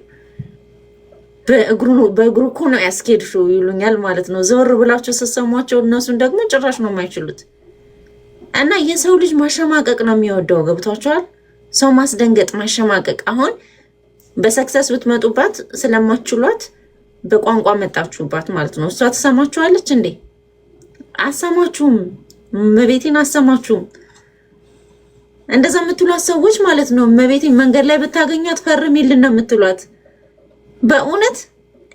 S3: በእግሩ እኮ ነው ያስኬድሽው ይሉኛል ማለት ነው። ዘወር ብላችሁ ስትሰሟቸው እነሱን ደግሞ ጭራሽ ነው የማይችሉት። እና የሰው ልጅ ማሸማቀቅ ነው የሚወደው። ገብቷችኋል? ሰው ማስደንገጥ፣ ማሸማቀቅ። አሁን በሰክሰስ ብትመጡባት ስለማትችሏት በቋንቋ መጣችሁባት ማለት ነው። እሷ ትሰማችኋለች እንዴ? አሰማችሁም? መቤቴን አሰማችሁም? እንደዛ የምትሏት ሰዎች ማለት ነው መቤቴን መንገድ ላይ ብታገኟት ፈርሚልን ነው የምትሏት። በእውነት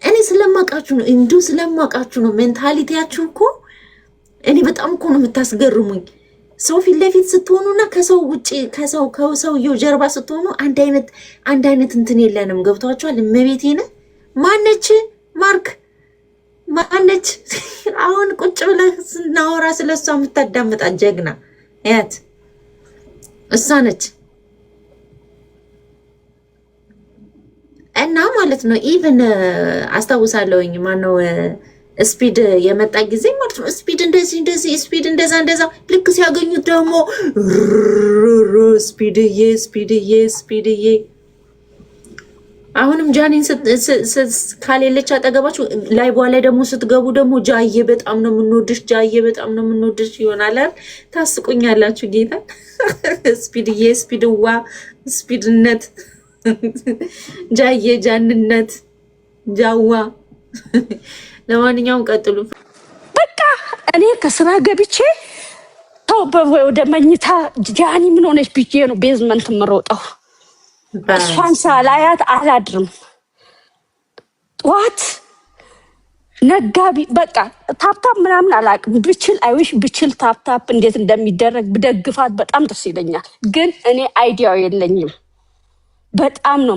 S3: እኔ ስለማውቃችሁ ነው፣ እንዲሁ ስለማውቃችሁ ነው። ሜንታሊቲያችሁ እኮ እኔ በጣም እኮ ነው የምታስገርሙኝ። ሰው ፊት ለፊት ስትሆኑና ከሰው ውጪ ከሰውየው ጀርባ ስትሆኑ አንድ አይነት እንትን የለንም። ገብቷችኋል? እመቤቴን ማነች ማርክ ማነች? አሁን ቁጭ ብለህ ስናወራ ስለሷ የምታዳምጣት ጀግና ያት እሷ ነች። እና ማለት ነው ኢቭን አስታውሳለሁኝ ማነው ስፒድ የመጣ ጊዜ ማለት ነው ስፒድ እንደዚህ ስፒድ እንደዛ ልክ ሲያገኙት ደግሞ ስፒድዬ አሁንም ጃኒን ካሌለች አጠገባችሁ ላይ በኋላ ደግሞ ስትገቡ ደግሞ ጃዬ በጣም ነው የምንወድሽ ይሆናል አይደል? ታስቁኛላችሁ ጌታ። ስፒድዬ ስፒድዋ ስፒድነት ጃዬ ጃንነት ጃዋ። ለማንኛውም ቀጥሉ።
S9: በቃ እኔ ከስራ ገብቼ ወደ መኝታ ጃኒ ምን ሆነች ብዬ ነው ቤዝመንት የምሮጠው። እሷን ሳላያት አላድርም። ጠዋት ነጋቢ በቃ ታፕታፕ ምናምን አላውቅም። ብችል ታፕታፕ እንዴት እንደሚደረግ ብደግፋት በጣም ደስ ይለኛል። ግን እኔ አይዲያው የለኝም። በጣም ነው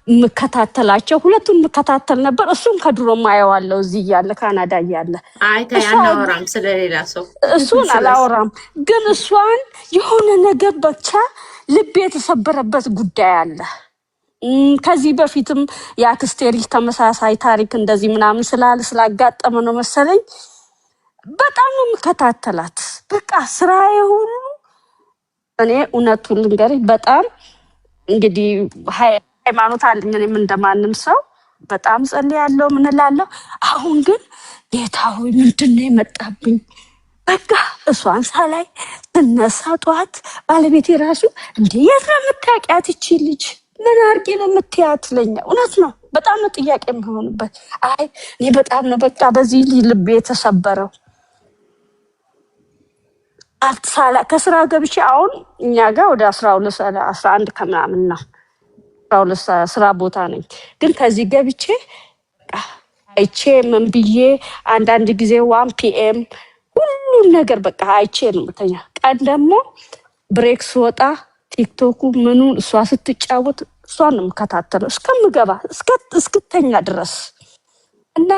S9: የምከታተላቸው። ሁለቱን የምከታተል ነበር። እሱን ከድሮ ማየዋለሁ እዚህ እያለ ካናዳ እያለ።
S3: አናወራም ስለሌላ ሰው
S9: እሱን አላወራም። ግን እሷን የሆነ ነገር ብቻ ልብ የተሰበረበት ጉዳይ አለ። ከዚህ በፊትም የአክስቴ ልጅ ተመሳሳይ ታሪክ እንደዚህ ምናምን ስላጋጠመ ነው መሰለኝ በጣም ነው የምከታተላት። በቃ ስራዬ ሁሉ እኔ እውነቱን ልንገርህ በጣም እንግዲህ ሃይማኖት አለኝ እኔም እንደማንም ሰው በጣም ጸልያለሁ ምን እላለሁ። አሁን ግን ጌታ ሆይ ምንድን ነው የመጣብኝ? በቃ እሷን ሳላይ ስነሳ ጠዋት ባለቤቴ ራሱ እንደ የት ነው የምታውቂያት ይቺ ልጅ ምን አድርጌ ነው የምትያት ለኛ? እውነት ነው በጣም ነው ጥያቄ የሚሆንበት። አይ እኔ በጣም ነው በቃ በዚህ ልቤ የተሰበረው። አትሳላ ከስራ ገብቼ አሁን እኛ ጋር ወደ 11 ከምናምን ነው 12 ስራ ቦታ ነኝ። ግን ከዚህ ገብቼ አይቼ ምን ብዬ አንዳንድ ጊዜ 1 PM ሁሉን ነገር በቃ አይቼ ነው የምተኛ። ቀን ደግሞ ብሬክ ስወጣ ቲክቶኩ ምኑን እሷ ስትጫወት እሷን ነው የምከታተለው እስከምገባ እስክተኛ ድረስ። እና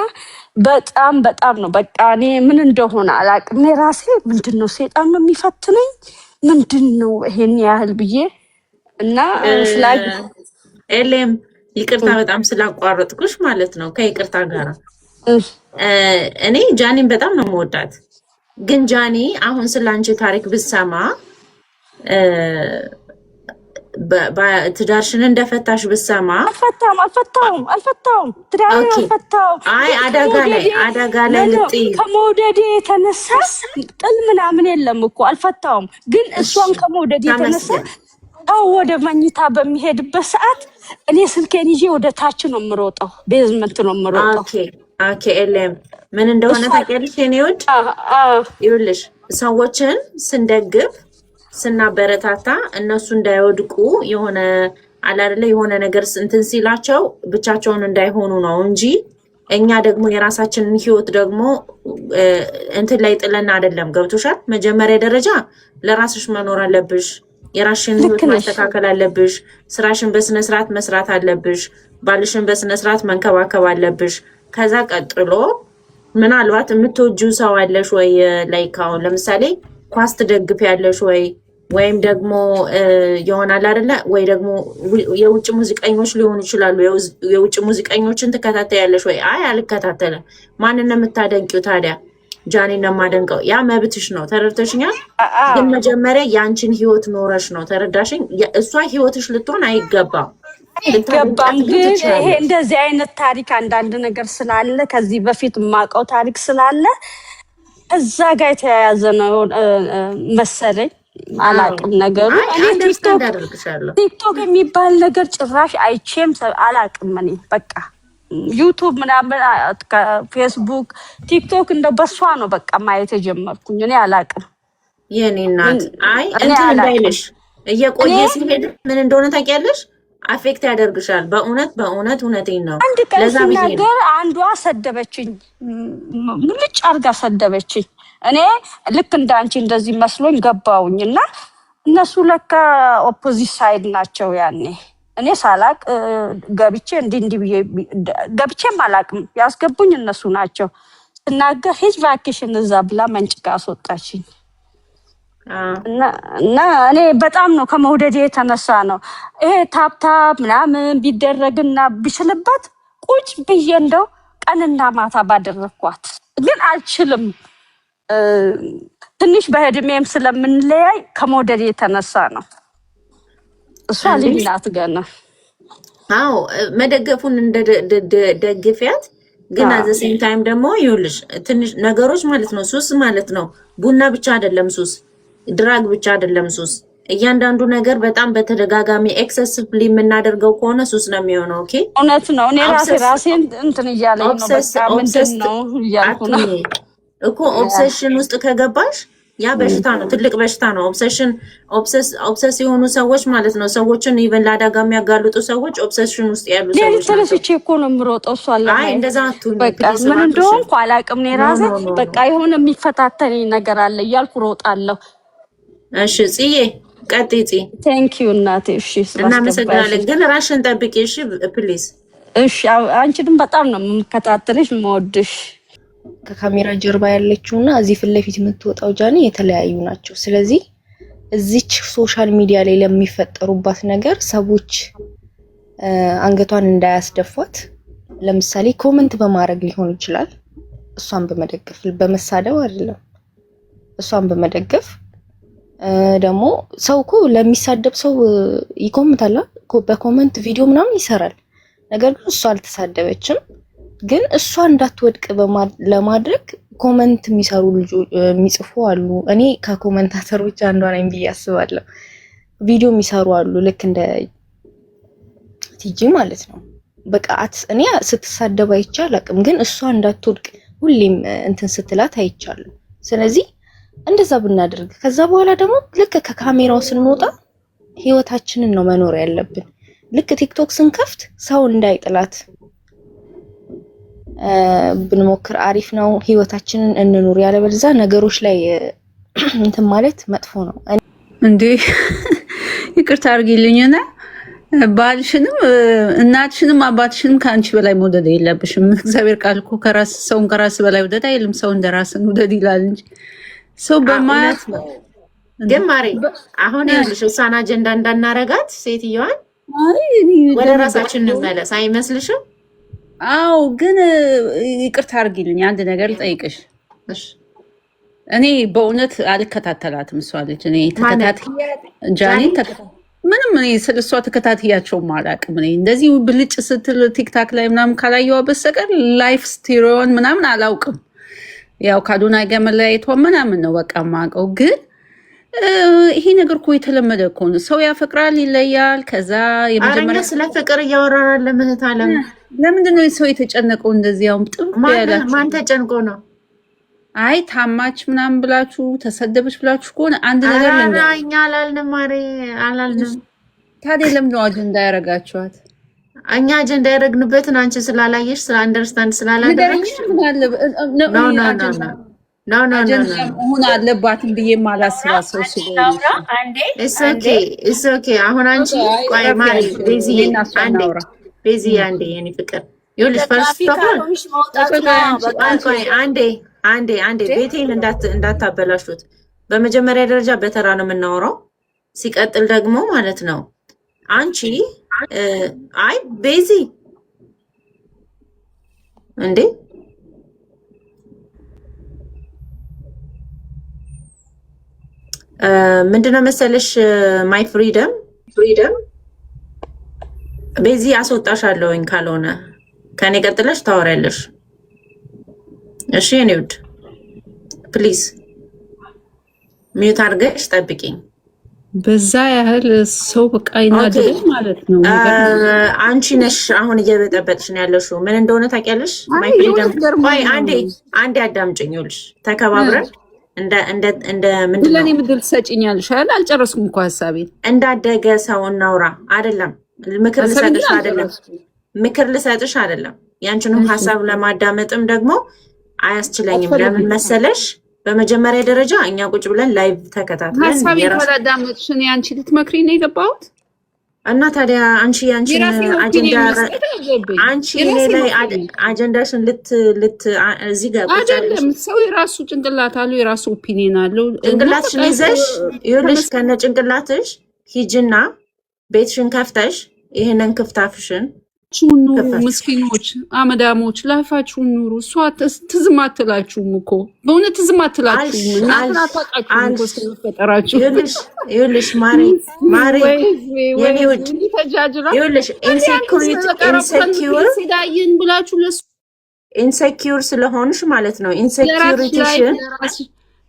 S9: በጣም ነው በቃ እኔ ምን እንደሆነ አላውቅም። እኔ ራሴ ምንድነው ሰይጣን ነው የሚፈትነኝ ምንድነው ይሄን ያህል ብዬ እና ፍላግ
S3: ኤሌም ይቅርታ በጣም ስላቋረጥኩሽ ማለት ነው። ከይቅርታ ጋር እኔ ጃኒን በጣም ነው የምወዳት። ግን ጃኒ አሁን ስላንቺ ታሪክ ብሰማ ትዳርሽን እንደፈታሽ ብሰማ
S9: አልፈታውም ትዳሬን አልፈታውም።
S3: አይ አደጋ ላይ ልጥይ
S9: ከመውደዴ የተነሳ ጥል ምናምን የለም እኮ አልፈታውም። ግን እሷን ከመውደዴ የተነሳ ወደ መኝታ በሚሄድበት ሰዓት እኔ ስልኬን ይዤ ወደ ታች ነው የምሮጠው፣ ቤዝመንት ነው የምሮጠው።
S3: ኦኬ ኤሌም ምን እንደሆነ ታውቂያለሽ? የኔ ውድ ይኸውልሽ ሰዎችን ስንደግፍ ስናበረታታ እነሱ እንዳይወድቁ የሆነ አለ አይደለ የሆነ ነገር እንትን ሲላቸው ብቻቸውን እንዳይሆኑ ነው እንጂ እኛ ደግሞ የራሳችንን ህይወት ደግሞ እንትን ላይ ጥለን አይደለም። ገብቶሻል? መጀመሪያ ደረጃ ለራስሽ መኖር አለብሽ። የራስሽን ህይወት ማስተካከል አለብሽ። ስራሽን በስነ ስርዓት መስራት አለብሽ። ባልሽን በስነ ስርዓት መንከባከብ አለብሽ። ከዛ ቀጥሎ ምናልባት የምትወጂው ሰው አለሽ ወይ? ላይክ አሁን ለምሳሌ ኳስ ትደግፊያለሽ ወይ? ወይም ደግሞ ይሆናል አይደለ ወይ ደግሞ የውጭ ሙዚቀኞች ሊሆኑ ይችላሉ። የውጭ ሙዚቀኞችን ትከታተያለሽ ወይ? አይ አልከታተልም። ማንን ነው የምታደንቂው ታዲያ? ጃኒ ነው የማደንቀው። ያ መብትሽ ነው። ተረድተሽኛል? ግን መጀመሪያ የአንቺን ህይወት ኖረሽ ነው። ተረዳሽኝ? እሷ ህይወትሽ ልትሆን አይገባም።
S9: አይገባም። ግን ይሄ እንደዚህ አይነት ታሪክ አንዳንድ ነገር ስላለ ከዚህ በፊት የማውቀው ታሪክ ስላለ እዛ ጋር የተያያዘ ነው መሰለኝ። አላቅም ነገሩ። እኔ ቲክቶክ የሚባል ነገር ጭራሽ አይቼም አላቅም። እኔ በቃ ዩቱብ ምናምን ፌስቡክ፣ ቲክቶክ እንደው በሷ ነው በቃ ማየት የጀመርኩኝ። እኔ አላቅም
S3: የኔ እናት። አይ እንትን እንዳይልሽ እየቆየ ሲሄድ ምን እንደሆነ ታውቂያለሽ? አፌክት ያደርግሻል። በእውነት እውነቴን ነው።
S9: አንድ ቀን ሲናገር አንዷ ሰደበችኝ፣ ሙልጭ አርጋ ሰደበችኝ። እኔ ልክ እንደ አንቺ እንደዚህ መስሎኝ ገባውኝ እና እነሱ ለካ ኦፖዚት ሳይድ ናቸው። ያኔ እኔ ሳላቅ ገብቼ እንዲህ ብዬ ገብቼም አላቅም። ያስገቡኝ እነሱ ናቸው። ስናገር ሂጅ ቫኬሽን እዛ ብላ መንጭቃ አስወጣችኝ። እና እኔ በጣም ነው ከመውደድ የተነሳ ነው ይሄ ታፕታፕ ምናምን ቢደረግና ቢችልበት ቁጭ ብዬ እንደው ቀንና ማታ ባደረኳት፣ ግን አልችልም። ትንሽ በእድሜም ስለምንለያይ ከመውደድ የተነሳ ነው። እሷ ልጅ ናት ገና።
S3: አዎ መደገፉን እንደደግፊያት፣ ግን አዘ ሴም ታይም ደግሞ ይኸውልሽ ትንሽ ነገሮች ማለት ነው። ሱስ ማለት ነው ቡና ብቻ አይደለም ሱስ፣ ድራግ ብቻ አይደለም ሱስ። እያንዳንዱ ነገር በጣም በተደጋጋሚ ኤክሰሲቭሊ የምናደርገው ከሆነ ሱስ ነው የሚሆነው። ኦኬ
S9: እውነት ነው። እኔ ራሴን እንትን እያለኝ ነው። በቃ ምንድን ነው እያልኩ ነው
S3: እኮ። ኦብሴሽን ውስጥ ከገባሽ ያ በሽታ ነው፣ ትልቅ በሽታ ነው። ኦብሰስ የሆኑ ሰዎች ማለት ነው ሰዎችን ኢቨን ለአደጋ የሚያጋልጡ ሰዎች ኦብሴሽን ውስጥ ያሉ ሰዎች ናቸው።
S9: ተነስቼ እኮ ነው የምሮጠው። እሷ
S3: አይ እንደዛ አትሁን።
S9: በቃ ምን እንደሆንኩ አላውቅም። እኔ ራሴ በቃ የሆነ የሚፈታተነኝ ነገር አለ እያልኩ ሮጣለሁ።
S3: እሺ ጽዬ ቀጥይ። ጽዬ
S9: ቴንክ ዩ እናቴ። እሺ
S3: እናመሰግናለን። ግን ራስሽን ጠብቂ እሺ ፕሊዝ።
S9: እሺ አንቺንም በጣም ነው የምከታተልሽ የምወድሽ።
S10: ከካሜራ ጀርባ ያለችው እና እዚህ ፊት ለፊት የምትወጣው ጃኒ የተለያዩ ናቸው። ስለዚህ እዚች ሶሻል ሚዲያ ላይ ለሚፈጠሩባት ነገር ሰዎች አንገቷን እንዳያስደፏት፣ ለምሳሌ ኮመንት በማድረግ ሊሆን ይችላል። እሷን በመደገፍ በመሳደብ አይደለም፣ እሷን በመደገፍ ደግሞ ሰው እኮ ለሚሳደብ ሰው ይኮምታል፣ በኮመንት ቪዲዮ ምናምን ይሰራል። ነገር ግን እሷ አልተሳደበችም። ግን እሷ እንዳትወድቅ ለማድረግ ኮመንት የሚሰሩ ልጆች የሚጽፉ አሉ። እኔ ከኮመንታተሮች አንዷ ነኝ ብዬ አስባለሁ። ቪዲዮ የሚሰሩ አሉ፣ ልክ እንደ ቲጂ ማለት ነው። በቃ እኔ ስትሳደብ አይቼ አላውቅም፣ ግን እሷ እንዳትወድቅ ሁሌም እንትን ስትላት አይቻለሁ። ስለዚህ እንደዛ ብናደርግ፣ ከዛ በኋላ ደግሞ ልክ ከካሜራው ስንወጣ ህይወታችንን ነው መኖር ያለብን። ልክ ቲክቶክ ስንከፍት ሰው እንዳይጥላት ብንሞክር አሪፍ ነው። ህይወታችንን እንኑር። ያለበለዚያ ነገሮች ላይ እንትን ማለት መጥፎ ነው።
S2: እንዴ ይቅርታ አድርጊልኝና ባልሽንም እናትሽንም አባትሽንም ከአንቺ በላይ መውደድ የለብሽም። እግዚአብሔር ቃል እኮ ሰውን ከራስ በላይ ውደድ አይልም። ሰው እንደራስን ውደድ ይላል እንጂ ሰው በማያት ነው።
S3: ግን ማሪ አሁን ያልሽ እሷን አጀንዳ እንዳናረጋት ሴትዮዋን ወደ ራሳችን እንመለስ አይመስልሽም?
S2: አዎ ግን ይቅርታ አድርጊልኝ፣ አንድ ነገር ልጠይቅሽ። እኔ በእውነት አልከታተላትም። እሷ ልጅ እኔ ጃኒ ምንም እኔ ስለ እሷ ተከታትያቸውም አላውቅም። እኔ እንደዚህ ብልጭ ስትል ቲክታክ ላይ ምናምን ካላየዋ በስተቀር ላይፍ ስቲሪዮን ምናምን አላውቅም። ያው ከአዶናይ ጋር መለያየቷ ምናምን ነው በቃ የማውቀው። ግን ይሄ ነገር እኮ የተለመደ እኮ ነው። ሰው ያፈቅራል፣ ይለያል። ከዛ የመጀመሪያ
S3: ስለ ፍቅር እያወራን ለምህት አለም
S2: ለምንድን ነው ሰው የተጨነቀው? እንደዚህ ያውም ጥብ ያላችሁ
S3: ማን ተጨንቆ ነው?
S2: አይ ታማች ምናምን ብላችሁ ተሰደበች ብላችሁ ከሆነ አንድ ነገር
S3: እኛ አላልንም። ማሬ አላልንም።
S2: ታዲያ ለምን ነው አጀንዳ ያደረጋችኋት?
S3: እኛ አጀንዳ ያደረግንበትን አንቺ ስላላየሽ ስለ አንደርስታንድ ስላላደረግሽ
S2: መሆን አለባትም ብዬ ማላስባት ሰው ስለሆነ
S3: ኢትስ ኦኬ። አሁን አንቺ ቆይ ማሪ ቤዚ አንዴ የኔ ፍቅር ይኸውልሽ፣ ፈርስት አንዴ ቤቴን እንዳታበላሹት። በመጀመሪያ ደረጃ በተራ ነው የምናወራው። ሲቀጥል ደግሞ ማለት ነው አንቺ አይ ቤዚ እንዴ ምንድነው መሰለሽ ማይ ፍሪደም ቤዚ አስወጣሻለሁኝ ካልሆነ ከኔ ቀጥለሽ ታወሪያለሽ። እሺ የኔ ውድ ፕሊዝ ሚዩት አድርገሽ ጠብቂኝ።
S2: በዛ ያህል ሰው በቃ ይናደድ ማለት ነው።
S3: አንቺ ነሽ አሁን እየበጠበጥሽ ነው ያለሽው። ምን እንደሆነ ታውቂያለሽ? ማይ ፍሪደም ቆይ አንዴ አዳምጪኝ። ይኸውልሽ ተከባብረን እንደ ምንድን ነው
S2: ለኔ ምድል ትሰጪኛለሽ አይደል? አልጨረስኩም እኮ ሐሳቤን።
S3: እንዳደገ ሰው እናውራ አይደለም። ምክር ልሰጥሽ አይደለም። ያንቺንም ሐሳብ ለማዳመጥም ደግሞ አያስችለኝም። ለምን መሰለሽ? በመጀመሪያ ደረጃ እኛ ቁጭ ብለን ላይቭ ተከታትለን
S2: ሐሳቤን ካላዳመጥሽ እኔ አንቺ ልትመክሪኝ ነው የገባሁት እና ታዲያ አንቺ ያንቺን አጀንዳ አንቺ እኔ ላይ አጀንዳሽን እዚህ ጋር ቁጭ አለሽ። ሰው የራሱ ጭንቅላት አለው፣ የራሱ ኦፒኒየን አለው።
S3: ጭንቅላትሽን ይዘሽ ይኸውልሽ ከነ ጭንቅላትሽ ሂጂና ቤትሽን ከፍተሽ ይሄንን ክፍታፍሽን
S2: ኑሩ። ምስኪኖች አመዳሞች ላይፋችሁን ኑሩ። እሷ ትዝም አትላችሁም እኮ በእውነት ትዝም አትላችሁም። እናንተ አታውቃችሁም እኮ ስለፈጠራችሁ።
S3: ይኸውልሽ ማሪ የኔ ውድ ይኸውልሽ
S2: ኢንሴኪዩር ብላችሁ
S3: ኢንሴኪዩር ስለሆንሽ ማለት ነው። ኢንሴኪዩሪቲሽን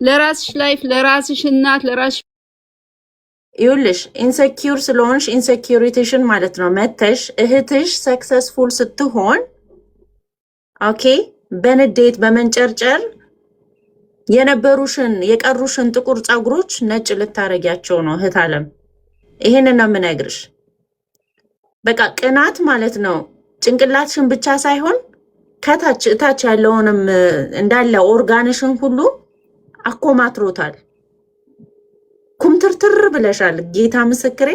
S2: ለራስሽ ላይፍ፣ ለራስሽ እናት፣ ለራስሽ
S3: ይኸውልሽ ኢንሴኪዩር ስለሆንሽ ኢንሴኪዩሪቲሽን ማለት ነው። መተሽ እህትሽ ሰክሰስፉል ስትሆን ኦኬ፣ በንዴት በመንጨርጨር የቀሩሽን ጥቁር ፀጉሮች ነጭ ልታረጊያቸው ነው እህት አለም። ይሄንን ነው የምነግርሽ። በቃ ቅናት ማለት ነው ጭንቅላትሽን ብቻ ሳይሆን ከታች እታች ያለውንም እንዳለ ኦርጋንሽን ሁሉ አኮማትሮታል። ኩምትርትር ብለሻል። ጌታ ምስክሬ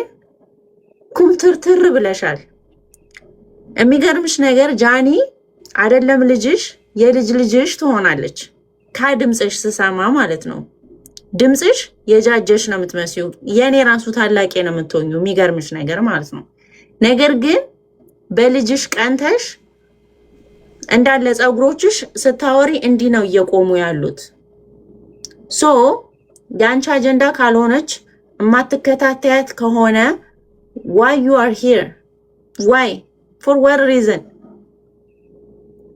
S3: ኩምትርትር ብለሻል። የሚገርምሽ ነገር ጃኒ አይደለም ልጅሽ የልጅ ልጅሽ ትሆናለች። ከድምፅሽ ስሰማ ማለት ነው ድምፅሽ የጃጀሽ ነው የምትመስዩ። የኔ ራሱ ታላቄ ነው የምትሆኙ። የሚገርምሽ ነገር ማለት ነው። ነገር ግን በልጅሽ ቀንተሽ እንዳለ ፀጉሮችሽ ስታወሪ እንዲህ ነው እየቆሙ ያሉት። ሶ የአንቺ አጀንዳ ካልሆነች የማትከታተያት ከሆነ why you are here why for what reason?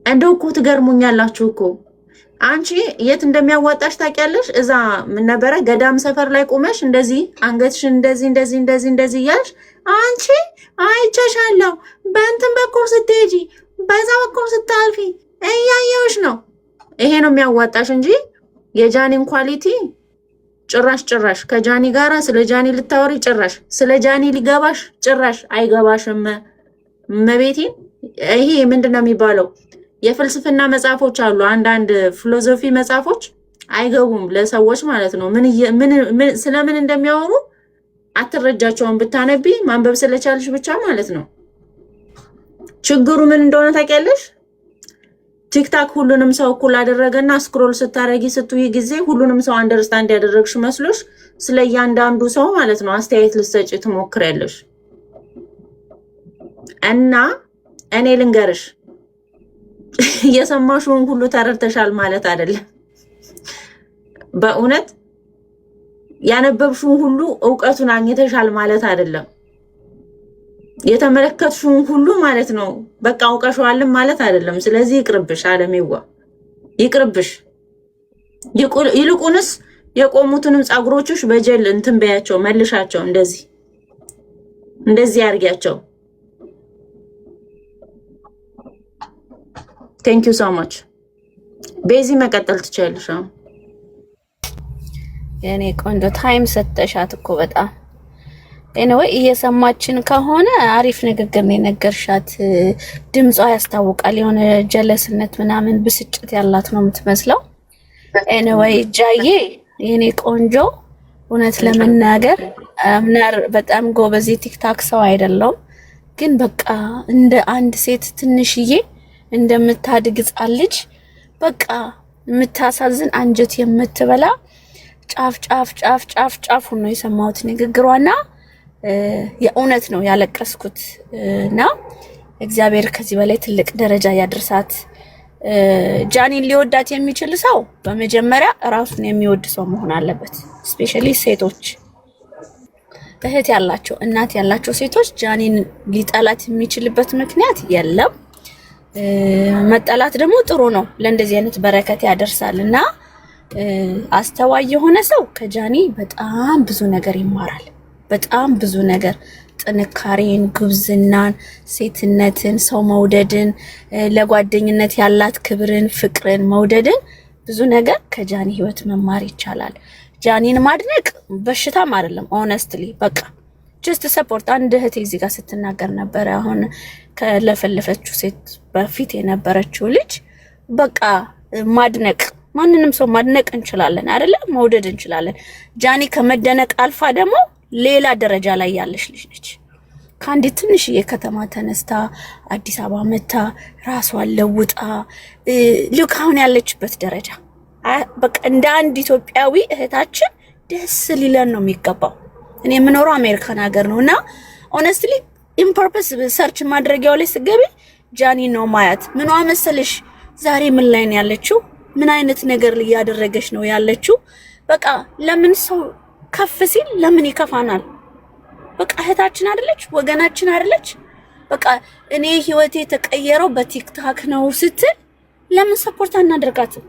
S3: እንደው እኮ ትገርሙኛላችሁ እኮ። አንቺ የት እንደሚያዋጣሽ ታውቂያለሽ? እዛ ምን ነበረ ገዳም ሰፈር ላይ ቆመሽ እንደዚህ አንገትሽን እንደዚህ እያልሽ አንቺ አይቻሻለሁ፣ በእንትን በኩል ስትሄጂ በዛ በኩል ስታልፊ እያየሁሽ ነው። ይሄ ነው የሚያዋጣሽ እንጂ የጃኒን ኳሊቲ ጭራሽ ከጃኒ ጋራ ስለ ጃኒ ልታወሪ ጭራሽ ስለ ጃኒ ሊገባሽ ጭራሽ አይገባሽም። መቤቴን ይሄ ምንድነው የሚባለው? የፍልስፍና መጽሐፎች አሉ፣ አንዳንድ ፊሎሶፊ መጽሐፎች አይገቡም ለሰዎች ማለት ነው። ስለምን እንደሚያወሩ አትረጃቸውን ብታነቢ ማንበብ ስለቻልሽ ብቻ ማለት ነው። ችግሩ ምን እንደሆነ ታውቂያለሽ? ቲክታክ ሁሉንም ሰው እኩል አደረገና ስክሮል ስታረጊ ስትይ ጊዜ ሁሉንም ሰው አንደርስታንድ ያደረግሽ መስሎሽ ስለ እያንዳንዱ ሰው ማለት ነው አስተያየት ልትሰጪ ትሞክሪያለሽ። እና እኔ ልንገርሽ የሰማሽውን ሁሉ ተረድተሻል ማለት አይደለም። በእውነት ያነበብሽውን ሁሉ እውቀቱን አግኝተሻል ማለት አይደለም። የተመለከትሽውን ሁሉ ማለት ነው በቃ አውቀሽዋል ማለት አይደለም። ስለዚህ ይቅርብሽ፣ አለሜዋ ይቅርብሽ። ይልቁንስ የቆሙትንም ፀጉሮችሽ በጀል እንትን በያቸው፣ መልሻቸው፣ እንደዚህ አድርጊያቸው። ቴንክ ዩ ሶ ማች ቤዚ፣ መቀጠል ትችያለሽ።
S4: የኔ ቆንጆ ታይም ሰጠሻት እኮ በጣም ኤኒዌይ እየሰማችን ከሆነ አሪፍ ንግግር ነው የነገርሻት። ድምጿ ያስታውቃል የሆነ ጀለስነት ምናምን ብስጭት ያላት ነው የምትመስለው። ኤኒዌይ ጃዬ የኔ ቆንጆ እውነት ለመናገር አምናር በጣም ጎበዝ ቲክታክ ሰው አይደለም፣ ግን በቃ እንደ አንድ ሴት ትንሽዬ እንደምታድግ ሕፃን ልጅ በቃ የምታሳዝን አንጀት የምትበላ ጫፍ ጫፍ ጫፍ ጫፍ ጫፍ ነው የሰማሁት ንግግሯና የእውነት ነው ያለቀስኩት። እና እግዚአብሔር ከዚህ በላይ ትልቅ ደረጃ ያድርሳት። ጃኒን ሊወዳት የሚችል ሰው በመጀመሪያ ራሱን የሚወድ ሰው መሆን አለበት። ስፔሻሊ ሴቶች እህት ያላቸው እናት ያላቸው ሴቶች ጃኒን ሊጠላት የሚችልበት ምክንያት የለም። መጠላት ደግሞ ጥሩ ነው፣ ለእንደዚህ አይነት በረከት ያደርሳል። እና አስተዋይ የሆነ ሰው ከጃኒ በጣም ብዙ ነገር ይማራል። በጣም ብዙ ነገር፣ ጥንካሬን፣ ጉብዝናን፣ ሴትነትን፣ ሰው መውደድን፣ ለጓደኝነት ያላት ክብርን፣ ፍቅርን፣ መውደድን ብዙ ነገር ከጃኒ ህይወት መማር ይቻላል። ጃኒን ማድነቅ በሽታም አይደለም። ኦነስትሊ በቃ ጀስት ሰፖርት። አንድ እህቴ እዚህ ጋር ስትናገር ነበር፣ አሁን ከለፈለፈችው ሴት በፊት የነበረችው ልጅ በቃ ማድነቅ፣ ማንንም ሰው ማድነቅ እንችላለን አይደለ? መውደድ እንችላለን። ጃኒ ከመደነቅ አልፋ ደግሞ ሌላ ደረጃ ላይ ያለች ልጅ ነች። ከአንድ ትንሽዬ ከተማ ተነስታ አዲስ አበባ መታ ራሷን ለውጣ ልክ አሁን ያለችበት ደረጃ በቃ እንደ አንድ ኢትዮጵያዊ እህታችን ደስ ሊለን ነው የሚገባው። እኔ የምኖረው አሜሪካን ሀገር ነውና ኦነስትሊ ኢምፐርፐስ ሰርች ማድረጊያው ላይ ስገቢ ጃኒ ነው ማያት። ምኗ መሰለሽ ዛሬ ምን ላይ ነው ያለችው? ምን አይነት ነገር እያደረገች ነው ያለችው? በቃ ለምን ሰው ከፍ ሲል ለምን ይከፋናል? በቃ እህታችን አይደለች? ወገናችን አይደለች? በቃ እኔ ህይወቴ የተቀየረው በቲክታክ ነው ስትል ለምን ሰፖርት አናደርጋትም?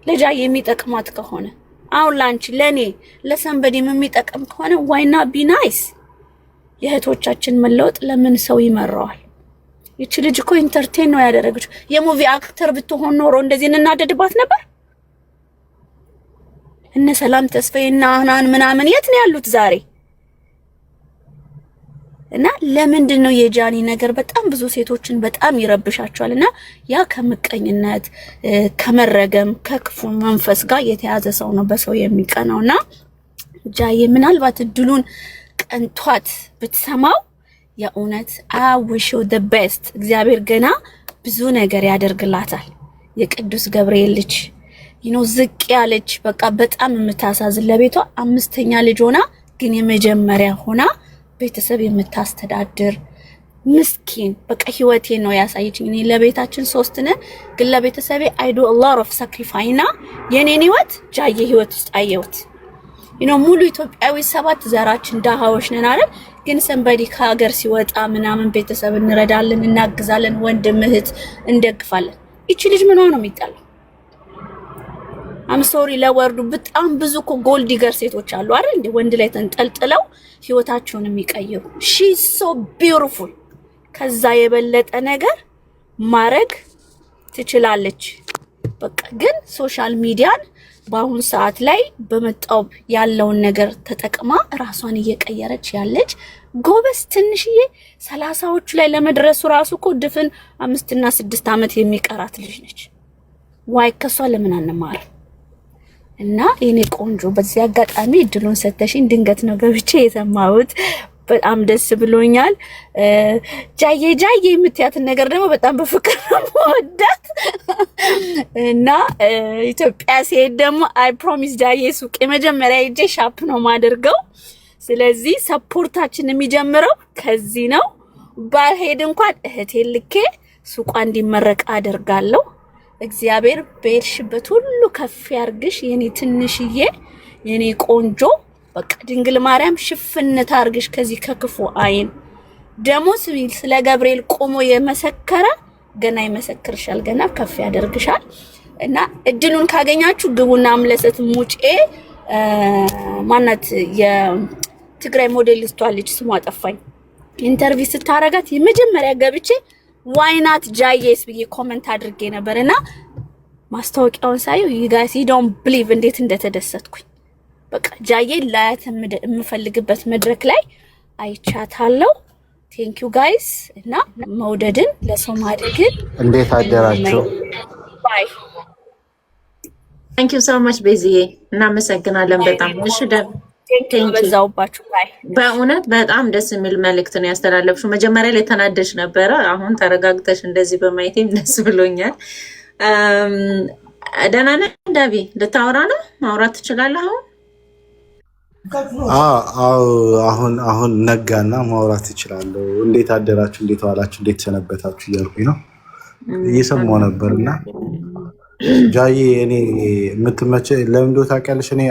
S4: ለጃዬ የሚጠቅማት ከሆነ አሁን ላንቺ ለኔ ለሰንበዲ የሚጠቅም ከሆነ ዋይና ቢ ናይስ። የእህቶቻችን መለወጥ ለምን ሰው ይመራዋል? ይቺ ልጅ እኮ ኢንተርቴን ነው ያደረገችው። የሙቪ አክተር ብትሆን ኖሮ እንደዚህ እናደድባት ነበር? እነ ሰላም ተስፋዬና አህናን ምናምን የት ነው ያሉት ዛሬ? እና ለምንድን ነው የጃኒ ነገር በጣም ብዙ ሴቶችን በጣም ይረብሻቸዋል። እና ያ ከምቀኝነት ከመረገም ከክፉ መንፈስ ጋር የተያዘ ሰው ነው በሰው የሚቀናውና ጃዬ ምናልባት እድሉን ቀንቷት ብትሰማው የእውነት አውሾ the best እግዚአብሔር ገና ብዙ ነገር ያደርግላታል። የቅዱስ ገብርኤል ልጅ ዝቅ ያለች በቃ በጣም የምታሳዝን ለቤቷ አምስተኛ ልጅ ሆና ግን የመጀመሪያ ሆና ቤተሰብ የምታስተዳድር ምስኪን በቃ ህይወቴን ነው ያሳየችኝ። እኔ ለቤታችን 3 ነን፣ ግን ለቤተሰቤ I do a lot of sacrifice እና የኔን ህይወት ጃዬ ህይወት ውስጥ አየሁት። ሙሉ ኢትዮጵያዊ 7 ዘራችን ዳሃዎች ነን አይደል? ግን ሰንበዲ ከሀገር ሲወጣ ምናምን ቤተሰብ እንረዳለን፣ እናግዛለን፣ ወንድም እህት እንደግፋለን። እቺ ልጅ ምን ሆነ ነው የሚጣለው? ሶሪ ለወርዱ በጣም ብዙ እኮ ጎልድ ዲገር ሴቶች አሉ አይደል እንዴ? ወንድ ላይ ተንጠልጥለው ህይወታቸውን የሚቀይሩ ሺ ሶ ቢዩቲፉል። ከዛ የበለጠ ነገር ማረግ ትችላለች። በቃ ግን ሶሻል ሚዲያን በአሁን ሰዓት ላይ በመጣው ያለውን ነገር ተጠቅማ ራሷን እየቀየረች ያለች ጎበዝ ትንሽዬ 30ዎቹ ላይ ለመድረሱ ራሱ እኮ ድፍን 5 እና 6 አመት የሚቀራት ልጅ ነች። ዋይ ከሷ ለምን አንማር? እና የኔ ቆንጆ በዚህ አጋጣሚ እድሉን ሰተሽኝ ድንገት ነው ገብቼ የሰማሁት። በጣም ደስ ብሎኛል። ጃዬ የምትያትን ነገር ደግሞ በጣም በፍቅር ወዳት እና ኢትዮጵያ ሲሄድ ደግሞ አይ ፕሮሚስ ጃዬ ሱቅ የመጀመሪያ ሄጄ ሻፕ ነው ማደርገው። ስለዚህ ሰፖርታችን የሚጀምረው ከዚህ ነው። ባልሄድ እንኳን እህቴን ልኬ ሱቋ እንዲመረቅ አደርጋለሁ። እግዚአብሔር በሄድሽበት ሁሉ ከፍ ያርግሽ የኔ ትንሽዬ የኔ ቆንጆ። በቃ ድንግል ማርያም ሽፍነት አርግሽ ከዚህ ከክፉ አይን። ደሞ ስለ ገብርኤል ቆሞ የመሰከረ ገና ይመሰክርሻል፣ ገና ከፍ ያደርግሻል። እና እድሉን ካገኛችሁ ግቡና አምለሰት ሙጬ ማናት የትግራይ ሞዴሊስቷ ልጅ ስሟ ጠፋኝ፣ ኢንተርቪው ስታረጋት የመጀመሪያ ገብቼ ዋይናት ጃዬስ ብዬ ኮሜንት አድርጌ ነበርና ማስታወቂያውን ሳየው you guys you don't believe እንዴት እንደተደሰትኩኝ። በቃ ጃዬ ላያት የምፈልግበት መድረክ ላይ አይቻታለሁ። ቴንክ ዩ ጋይስ። እና መውደድን ለሰው ማድረግን
S5: እንዴት አደራችሁ?
S4: ባይ
S3: ታንክ ዩ ሶ ማች ቤዚዬ፣ እናመሰግናለን በጣም። እሺ
S4: በዛውባችሁ ባይ።
S3: በእውነት በጣም ደስ የሚል መልእክት ነው ያስተላለፍሽው። መጀመሪያ ላይ ተናደሽ ነበረ፣ አሁን ተረጋግተሽ እንደዚህ በማየቴም ደስ ብሎኛል። ደህና ነህ ዳቢ? ልታወራ ነው? ማውራት ትችላለህ አሁን?
S5: አሁን ነጋና ማውራት እችላለሁ። እንዴት አደራችሁ? እንዴት ዋላችሁ? እንዴት ሰነበታችሁ እያልኩኝ ነው። እየሰማሁ ነበርና ጃዬ እኔ የምትመቸ ለምንዶ ታውቂያለሽ? እኔ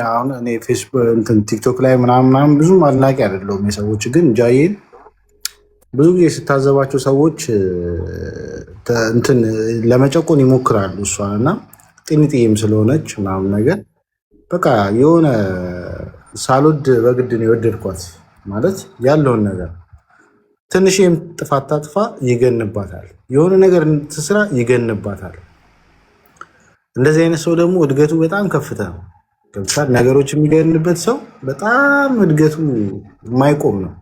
S5: ፌስቡክ እንትን ቲክቶክ ላይ ምናምን ብዙም አድናቂ አይደለሁም የሰዎች፣ ግን ጃዬን ብዙ ጊዜ ስታዘባቸው ሰዎች እንትን ለመጨቆን ይሞክራሉ እሷን እና ጤንጤም ስለሆነች ምናምን ነገር በቃ የሆነ ሳልወድ በግድ ነው የወደድኳት ማለት ያለውን ነገር ትንሽም ጥፋት ታጥፋ ይገንባታል፣ የሆነ ነገር ትስራ ይገንባታል። እንደዚህ አይነት ሰው ደግሞ እድገቱ በጣም ከፍታ ነው። ገብቷል? ነገሮች የሚገንበት ሰው በጣም እድገቱ የማይቆም ነው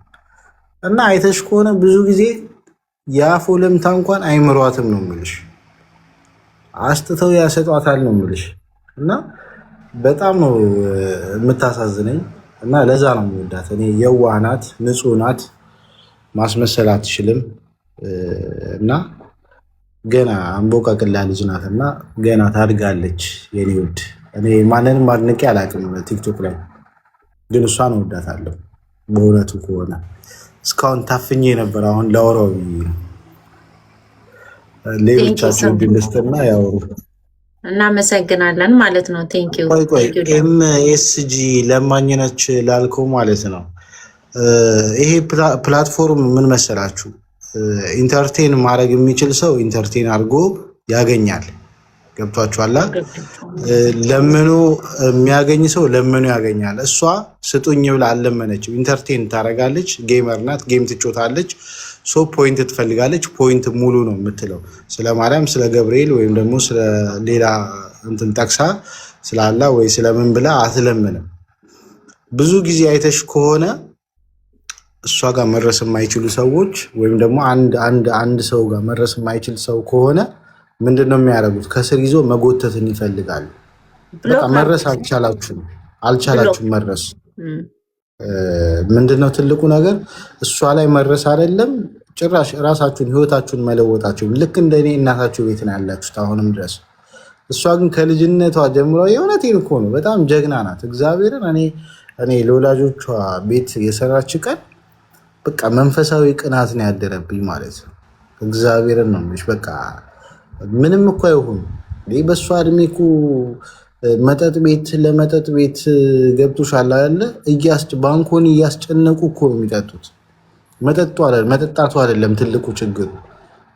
S5: እና አይተሽ ከሆነ ብዙ ጊዜ የአፎ ለምታ እንኳን አይምሯትም ነው የምልሽ፣ አስጥተው ያሰጧታል ነው የምልሽ። እና በጣም ነው የምታሳዝነኝ እና ለዛ ነው የምወዳት እኔ። የዋህ ናት፣ ንጹህ ናት፣ ማስመሰል አትችልም እና ገና አንቦቃቅላ ልጅ ናት እና ገና ታድጋለች። የኔ ውድ እኔ ማንንም አድንቄ አላውቅም ቲክቶክ ላይ፣ ግን እሷን እወዳታለሁ በእውነቱ ከሆነ። እስካሁን ታፍኜ ነበር፣ አሁን ላወራው ሌሎቻቸው ድልስትና ያወሩ።
S3: እናመሰግናለን ማለት ነው። ቴንክ ዩ።
S5: ቆይ ኤምኤስጂ ለማኝ ነች ላልከው ማለት ነው። ይሄ ፕላትፎርም ምን መሰላችሁ? ኢንተርቴን ማድረግ የሚችል ሰው ኢንተርቴን አድርጎ ያገኛል። ገብቷችኋል? ለምኖ የሚያገኝ ሰው ለምኖ ያገኛል። እሷ ስጡኝ ብላ አልለመነችም። ኢንተርቴን ታደርጋለች። ጌመር ናት፣ ጌም ትጮታለች። ሶ ፖይንት ትፈልጋለች። ፖይንት ሙሉ ነው የምትለው። ስለ ማርያም ስለ ገብርኤል ወይም ደግሞ ስለ ሌላ እንትን ጠቅሳ ስላላ ወይ ስለምን ብላ አትለምንም። ብዙ ጊዜ አይተሽ ከሆነ እሷ ጋር መድረስ የማይችሉ ሰዎች ወይም ደግሞ አንድ ሰው ጋር መድረስ የማይችል ሰው ከሆነ ምንድን ነው የሚያደርጉት? ከስር ይዞ መጎተትን ይፈልጋሉ። በቃ መድረስ አልቻላችሁም መድረስ። ምንድነው ትልቁ ነገር? እሷ ላይ መድረስ አይደለም ጭራሽ ራሳችሁን ህይወታችሁን መለወጣችሁን። ልክ እንደኔ እናታችሁ ቤት ነው ያላችሁት አሁንም ድረስ። እሷ ግን ከልጅነቷ ጀምሮ የእውነቴን እኮ ነው በጣም ጀግና ናት። እግዚአብሔርን እኔ ለወላጆቿ ቤት የሰራች ቀን በቃ መንፈሳዊ ቅናት ነው ያደረብኝ ማለት ነው። እግዚአብሔርን ነው የምልሽ። በቃ ምንም እኮ አይሆን በእሷ እድሜ እኮ መጠጥ ቤት ገብቶሻል አይደለ? ባንኮኒ እያስጨነቁ እኮ ነው የሚጠጡት። መጠጣቱ አይደለም ትልቁ ችግሩ፣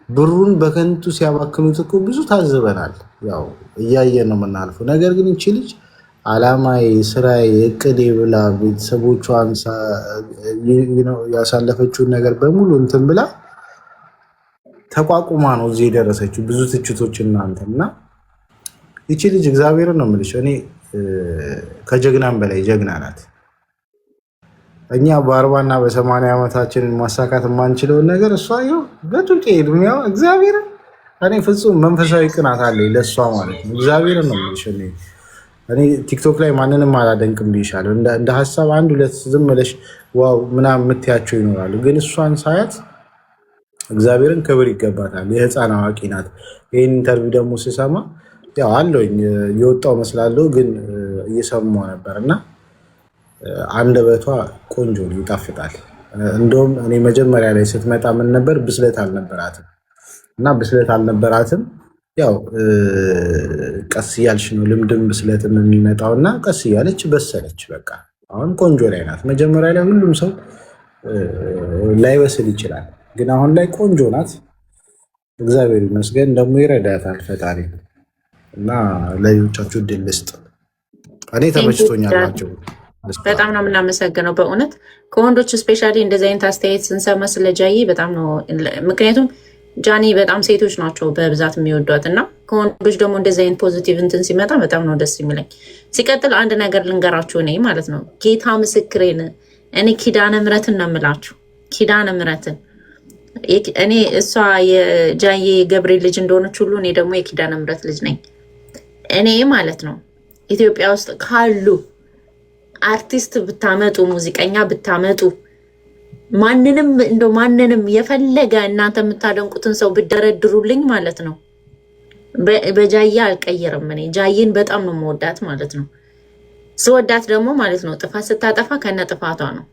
S5: ብሩን በከንቱ ሲያባክኑት እኮ ብዙ ታዝበናል። ያው እያየን ነው የምናልፈው። ነገር ግን ይቺ ልጅ አላማዬ፣ ስራዬ፣ እቅዴ ብላ ቤተሰቦቿን ያሳለፈችውን ነገር በሙሉ እንትን ብላ ተቋቁማ ነው እዚህ የደረሰችው። ብዙ ትችቶች እና ይቺ ልጅ እግዚአብሔርን ነው የምልሽ እኔ ከጀግናም በላይ ጀግና ናት። እኛ በ40 እና በ80 ዓመታችንን ማሳካት የማንችለውን ነገር እሷ ይኸው በጡቄ እድሜዋ እግዚአብሔርን እኔ ፍጹም መንፈሳዊ ቅናት አለኝ ለእሷ ማለት ነው። እግዚአብሔርን ነው የምልሽ እኔ ቲክቶክ ላይ ማንንም አላደንቅም ብዬሻለሁ። እንደ ሀሳብ አንድ ሁለት ዝም ብለሽ ዋው ምናምን የምትያቸው ይኖራሉ። ግን እሷን ሳያት እግዚአብሔርን ክብር ይገባታል። የህፃን አዋቂ ናት። ይህን ኢንተርቪው ደግሞ ስሰማ ያው አለኝ የወጣው መስላለሁ፣ ግን እየሰማሁ ነበር እና አንደበቷ ቆንጆ ነው፣ ይጣፍጣል። እንደውም እኔ መጀመሪያ ላይ ስትመጣ ምን ነበር ብስለት አልነበራትም። ያው ቀስ እያልሽ ነው ልምድም ብስለትም የሚመጣው እና ቀስ እያለች በሰለች። በቃ አሁን ቆንጆ ላይ ናት። መጀመሪያ ላይ ሁሉም ሰው ላይበስል ይችላል፣ ግን አሁን ላይ ቆንጆ ናት። እግዚአብሔር ይመስገን። ደግሞ ይረዳታል ፈጣሪ እና ለሌሎቻችሁ ድል ልስጥ። እኔ ተመችቶኛል ናቸው።
S3: በጣም ነው የምናመሰግነው በእውነት ከወንዶች ስፔሻሊ እንደዚህ አይነት አስተያየት ስንሰማ ስለ ጃዬ በጣም ነው። ምክንያቱም ጃኒ በጣም ሴቶች ናቸው በብዛት የሚወዷት እና ከወንዶች ደግሞ እንደዚህ አይነት ፖዚቲቭ እንትን ሲመጣ በጣም ነው ደስ የሚለኝ። ሲቀጥል አንድ ነገር ልንገራችሁ እኔ ማለት ነው ጌታ ምስክሬን እኔ ኪዳነ ምሕረትን ነው የምላችሁ። ኪዳነ ምሕረትን እኔ እሷ የጃዬ ገብርኤል ልጅ እንደሆነች ሁሉ እኔ ደግሞ የኪዳነ ምሕረት ልጅ ነኝ። እኔ ማለት ነው ኢትዮጵያ ውስጥ ካሉ አርቲስት ብታመጡ፣ ሙዚቀኛ ብታመጡ፣ ማንንም የፈለገ እናንተ የምታደንቁትን ሰው ብደረድሩልኝ ማለት ነው በጃዬ አልቀየርም። እኔ ጃዬን በጣም ነው መወዳት ማለት ነው። ስወዳት ደግሞ ማለት ነው ጥፋት ስታጠፋ ከነ ጥፋቷ ነው።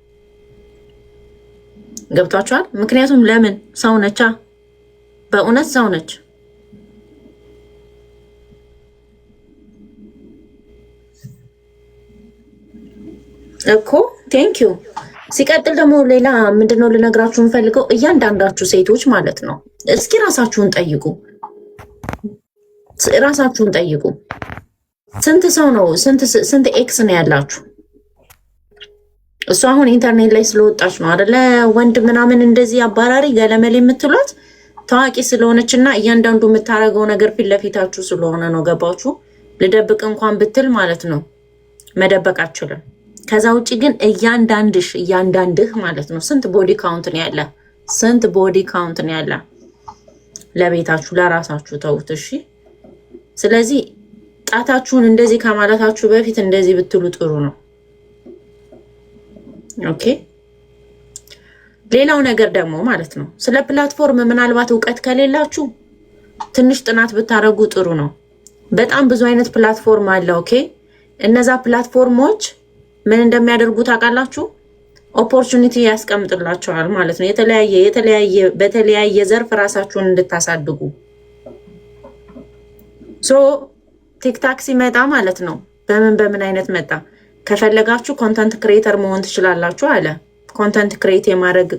S3: ገብቷችኋል? ምክንያቱም ለምን ሰው ነቻ፣ በእውነት ሰው ነች። እኮ ቴንኪዩ። ሲቀጥል ደግሞ ሌላ ምንድነው ልነግራችሁ የምፈልገው እያንዳንዳችሁ ሴቶች ማለት ነው እስኪ ራሳችሁን ጠይቁ። ስንት ሰው ነው ስንት ኤክስ ነው ያላችሁ? እሱ አሁን ኢንተርኔት ላይ ስለወጣች ነው አይደለ? ወንድ ምናምን እንደዚህ አባራሪ ገለመል የምትሏት ታዋቂ ስለሆነች እና እያንዳንዱ የምታረገው ነገር ፊት ለፊታችሁ ስለሆነ ነው። ገባችሁ? ልደብቅ እንኳን ብትል ማለት ነው መደበቅ አችልም። ከዛ ውጭ ግን እያንዳንድህ ማለት ነው ስንት ቦዲ ካውንት ነው ያለ? ለቤታችሁ ለራሳችሁ ተውት እሺ። ስለዚህ ጣታችሁን እንደዚህ ከማለታችሁ በፊት እንደዚህ ብትሉ ጥሩ ነው። ኦኬ። ሌላው ነገር ደግሞ ማለት ነው ስለ ፕላትፎርም ምናልባት እውቀት ከሌላችሁ ትንሽ ጥናት ብታረጉ ጥሩ ነው። በጣም ብዙ አይነት ፕላትፎርም አለ። ኦኬ። እነዛ ፕላትፎርሞች ምን እንደሚያደርጉ ታውቃላችሁ? ኦፖርቹኒቲ ያስቀምጥላችኋል ማለት ነው። በተለያየ ዘርፍ ራሳችሁን እንድታሳድጉ። ሶ ቲክታክ ሲመጣ ማለት ነው በምን አይነት መጣ? ከፈለጋችሁ ኮንተንት ክሬተር መሆን ትችላላችሁ አለ። ኮንተንት ክሬት የማድረግ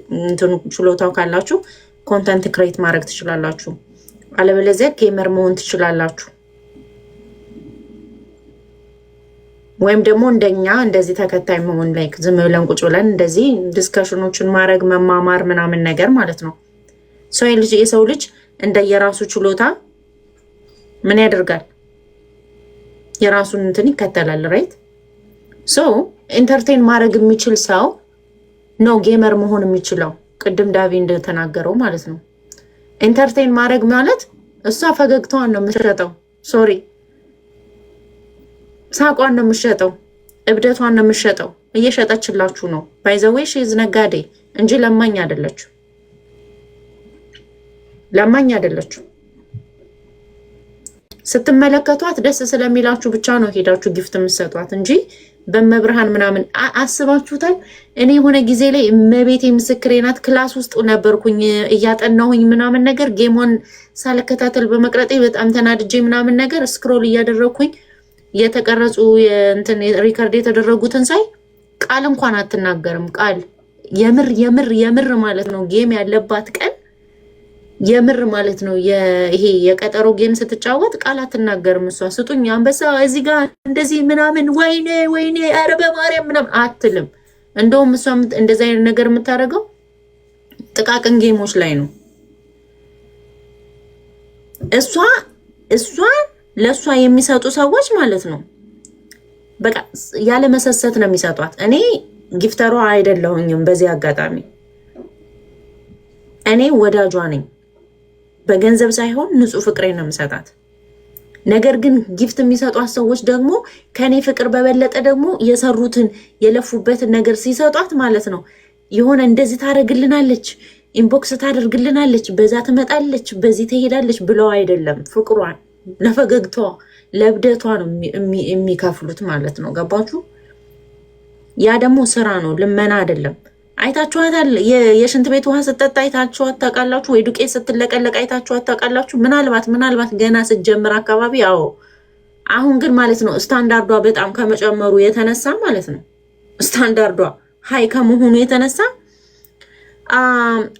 S3: ችሎታው ካላችሁ ኮንተንት ክሬት ማድረግ ትችላላችሁ። አለበለዚያ ጌመር መሆን ትችላላችሁ። ወይም ደግሞ እንደኛ እንደዚህ ተከታይ መሆን ላይ ዝም ብለን ቁጭ ብለን እንደዚህ ዲስከሽኖችን ማድረግ መማማር ምናምን ነገር ማለት ነው። የሰው ልጅ እንደየራሱ ችሎታ ምን ያደርጋል? የራሱን እንትን ይከተላል። ራይት ሶ ኢንተርቴን ማድረግ የሚችል ሰው ነው ጌመር መሆን የሚችለው። ቅድም ዳቪ እንደተናገረው ማለት ነው። ኢንተርቴን ማድረግ ማለት እሷ ፈገግታዋን ነው የምትሸጠው። ሶሪ ሳቋን ነው የምትሸጠው፣ እብደቷን ነው የምትሸጠው። እየሸጠችላችሁ ነው። ባይ ዘ ዌይ ሺዝ ነጋዴ እንጂ ለማኝ አይደለችው። ስትመለከቷት ደስ ስለሚላችሁ ብቻ ነው ሄዳችሁ ጊፍት የምትሰጧት እንጂ በመብርሃን ምናምን አስባችሁታል? እኔ የሆነ ጊዜ ላይ እመቤቴ ምስክሬ ናት ክላስ ውስጥ ነበርኩኝ እያጠናሁኝ ምናምን ነገር ጌሞን ሳልከታተል በመቅረጤ በጣም ተናድጄ ምናምን ነገር ስክሮል እያደረግኩኝ የተቀረጹ ሪከርድ የተደረጉትን ሳይ ቃል እንኳን አትናገርም። ቃል የምር ማለት ነው ጌም ያለባት ቀን የምር ማለት ነው። ይሄ የቀጠሮ ጌም ስትጫወት ቃል አትናገርም። እሷ ስጡኝ አንበሳ እዚህ ጋር እንደዚህ ምናምን ወይኔ ኧረ በማርያም ምናምን አትልም። እንደውም እሷ እንደዚህ አይነት ነገር የምታደርገው ጥቃቅን ጌሞች ላይ ነው። እሷ ለእሷ የሚሰጡ ሰዎች ማለት ነው በቃ ያለ መሰሰት ነው የሚሰጧት። እኔ ጊፍተሯ አይደለሁኝም። በዚህ አጋጣሚ እኔ ወዳጇ ነኝ። በገንዘብ ሳይሆን ንጹህ ፍቅሬ ነው የምሰጣት። ነገር ግን ጊፍት የሚሰጧት ሰዎች ደግሞ ከኔ ፍቅር በበለጠ ደግሞ የሰሩትን የለፉበትን ነገር ሲሰጧት ማለት ነው የሆነ እንደዚህ ታደርግልናለች፣ ኢንቦክስ ታደርግልናለች፣ በዛ ትመጣለች፣ በዚህ ትሄዳለች ብለው አይደለም። ፍቅሯን ለፈገግቷ ለብደቷ ነው የሚከፍሉት ማለት ነው። ገባችሁ? ያ ደግሞ ስራ ነው፣ ልመና አይደለም። አይታችኋታል? የሽንት ቤት ውሃ ስትጠጣ አይታችኋት ታውቃላችሁ ወይ? ዱቄት ስትለቀለቅ አይታችኋት ታውቃላችሁ? ምናልባት ገና ስትጀምር አካባቢ። አዎ። አሁን ግን ማለት ነው ስታንዳርዷ በጣም ከመጨመሩ የተነሳ ማለት ነው ስታንዳርዷ ሀይ ከመሆኑ የተነሳ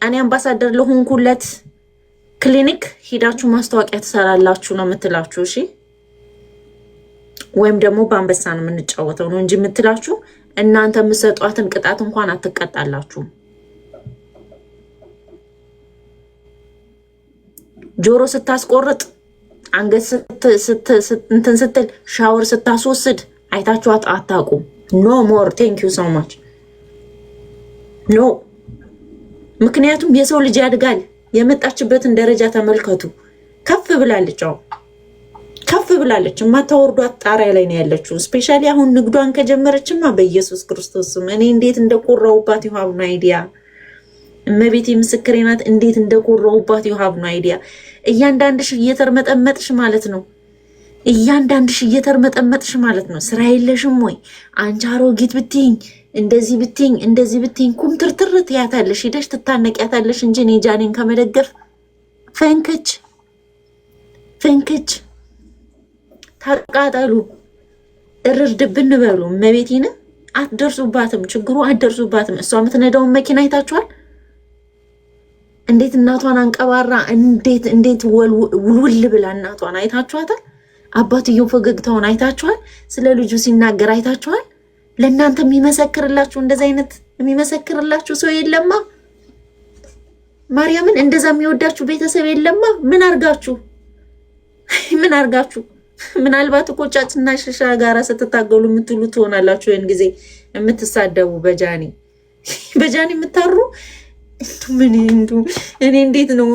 S3: እኔ አምባሳደር ለሆንኩለት ክሊኒክ ሂዳችሁ ማስታወቂያ ትሰራላችሁ ነው የምትላችሁ። እሺ፣ ወይም ደግሞ በአንበሳ ነው የምንጫወተው ነው እንጂ የምትላችሁ እናንተ የምትሰጧትን ቅጣት እንኳን አትቀጣላችሁም። ጆሮ ስታስቆርጥ፣ አንገት እንትን ስትል፣ ሻወር ስታስወስድ አይታችኋት አታውቁም። ኖ ሞር ቴንክ ዩ ሶ ማች። ኖ። ምክንያቱም የሰው ልጅ ያድጋል። የመጣችበትን ደረጃ ተመልከቱ። ከፍ ብላለች። ከፍ ብላለች። የማታወርዷት ጣሪያ ላይ ነው ያለችው። ስፔሻሊ አሁን ንግዷን ከጀመረችማ በኢየሱስ ክርስቶስ ስም እኔ እንዴት እንደቆራውባት you have no idea። እመቤቴ ምስክሬ ናት። እንዴት እንደቆራውባት you have no idea። እያንዳንድሽ እየተርመጠመጥሽ ማለት ነው። እያንዳንድሽ እየተርመጠመጥሽ ማለት ነው። ስራ የለሽም ወይ አንቺ አሮጊት ብትይኝ እንደዚህ ብትይኝ እንደዚህ ብትይኝ ኩምትርትር ትያታለሽ። ሄደሽ ትታነቂያታለሽ እንጂ እኔ ጃኔን ከመደገፍ ፈንክች ታቃጠሉ እርር ድብን በሉ። እመቤቴን አትደርሱባትም። ችግሩ አትደርሱባትም። እሷ የምትነዳውን መኪና አይታችኋል? እንዴት እናቷን አንቀባራ እንዴት ውልውል ብላ እናቷን አይታችኋታል? አባትየው ፈገግታውን አይታችኋል? ስለ ልጁ ሲናገር አይታችኋል? ለእናንተ የሚመሰክርላችሁ እንደዚህ አይነት የሚመሰክርላችሁ ሰው የለማ? ማርያምን እንደዛ የሚወዳችሁ ቤተሰብ የለማ? ምን አርጋችሁ ምናልባት እኮ ጫትና ሽሻ ጋራ ስትታገሉ የምትሉ ትሆናላችሁ። ይህን ጊዜ የምትሳደቡ በጃኒ የምታሩ እኔ እንዴት ነው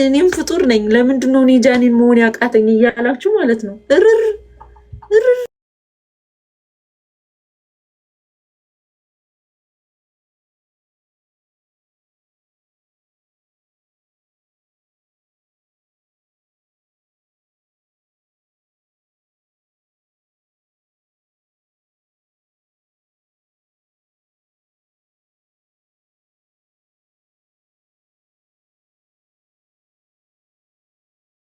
S3: እኔም ፍጡር ነኝ። ለምንድን ነው እኔ ጃኒን መሆን ያቃተኝ እያላችሁ ማለት ነው። እርር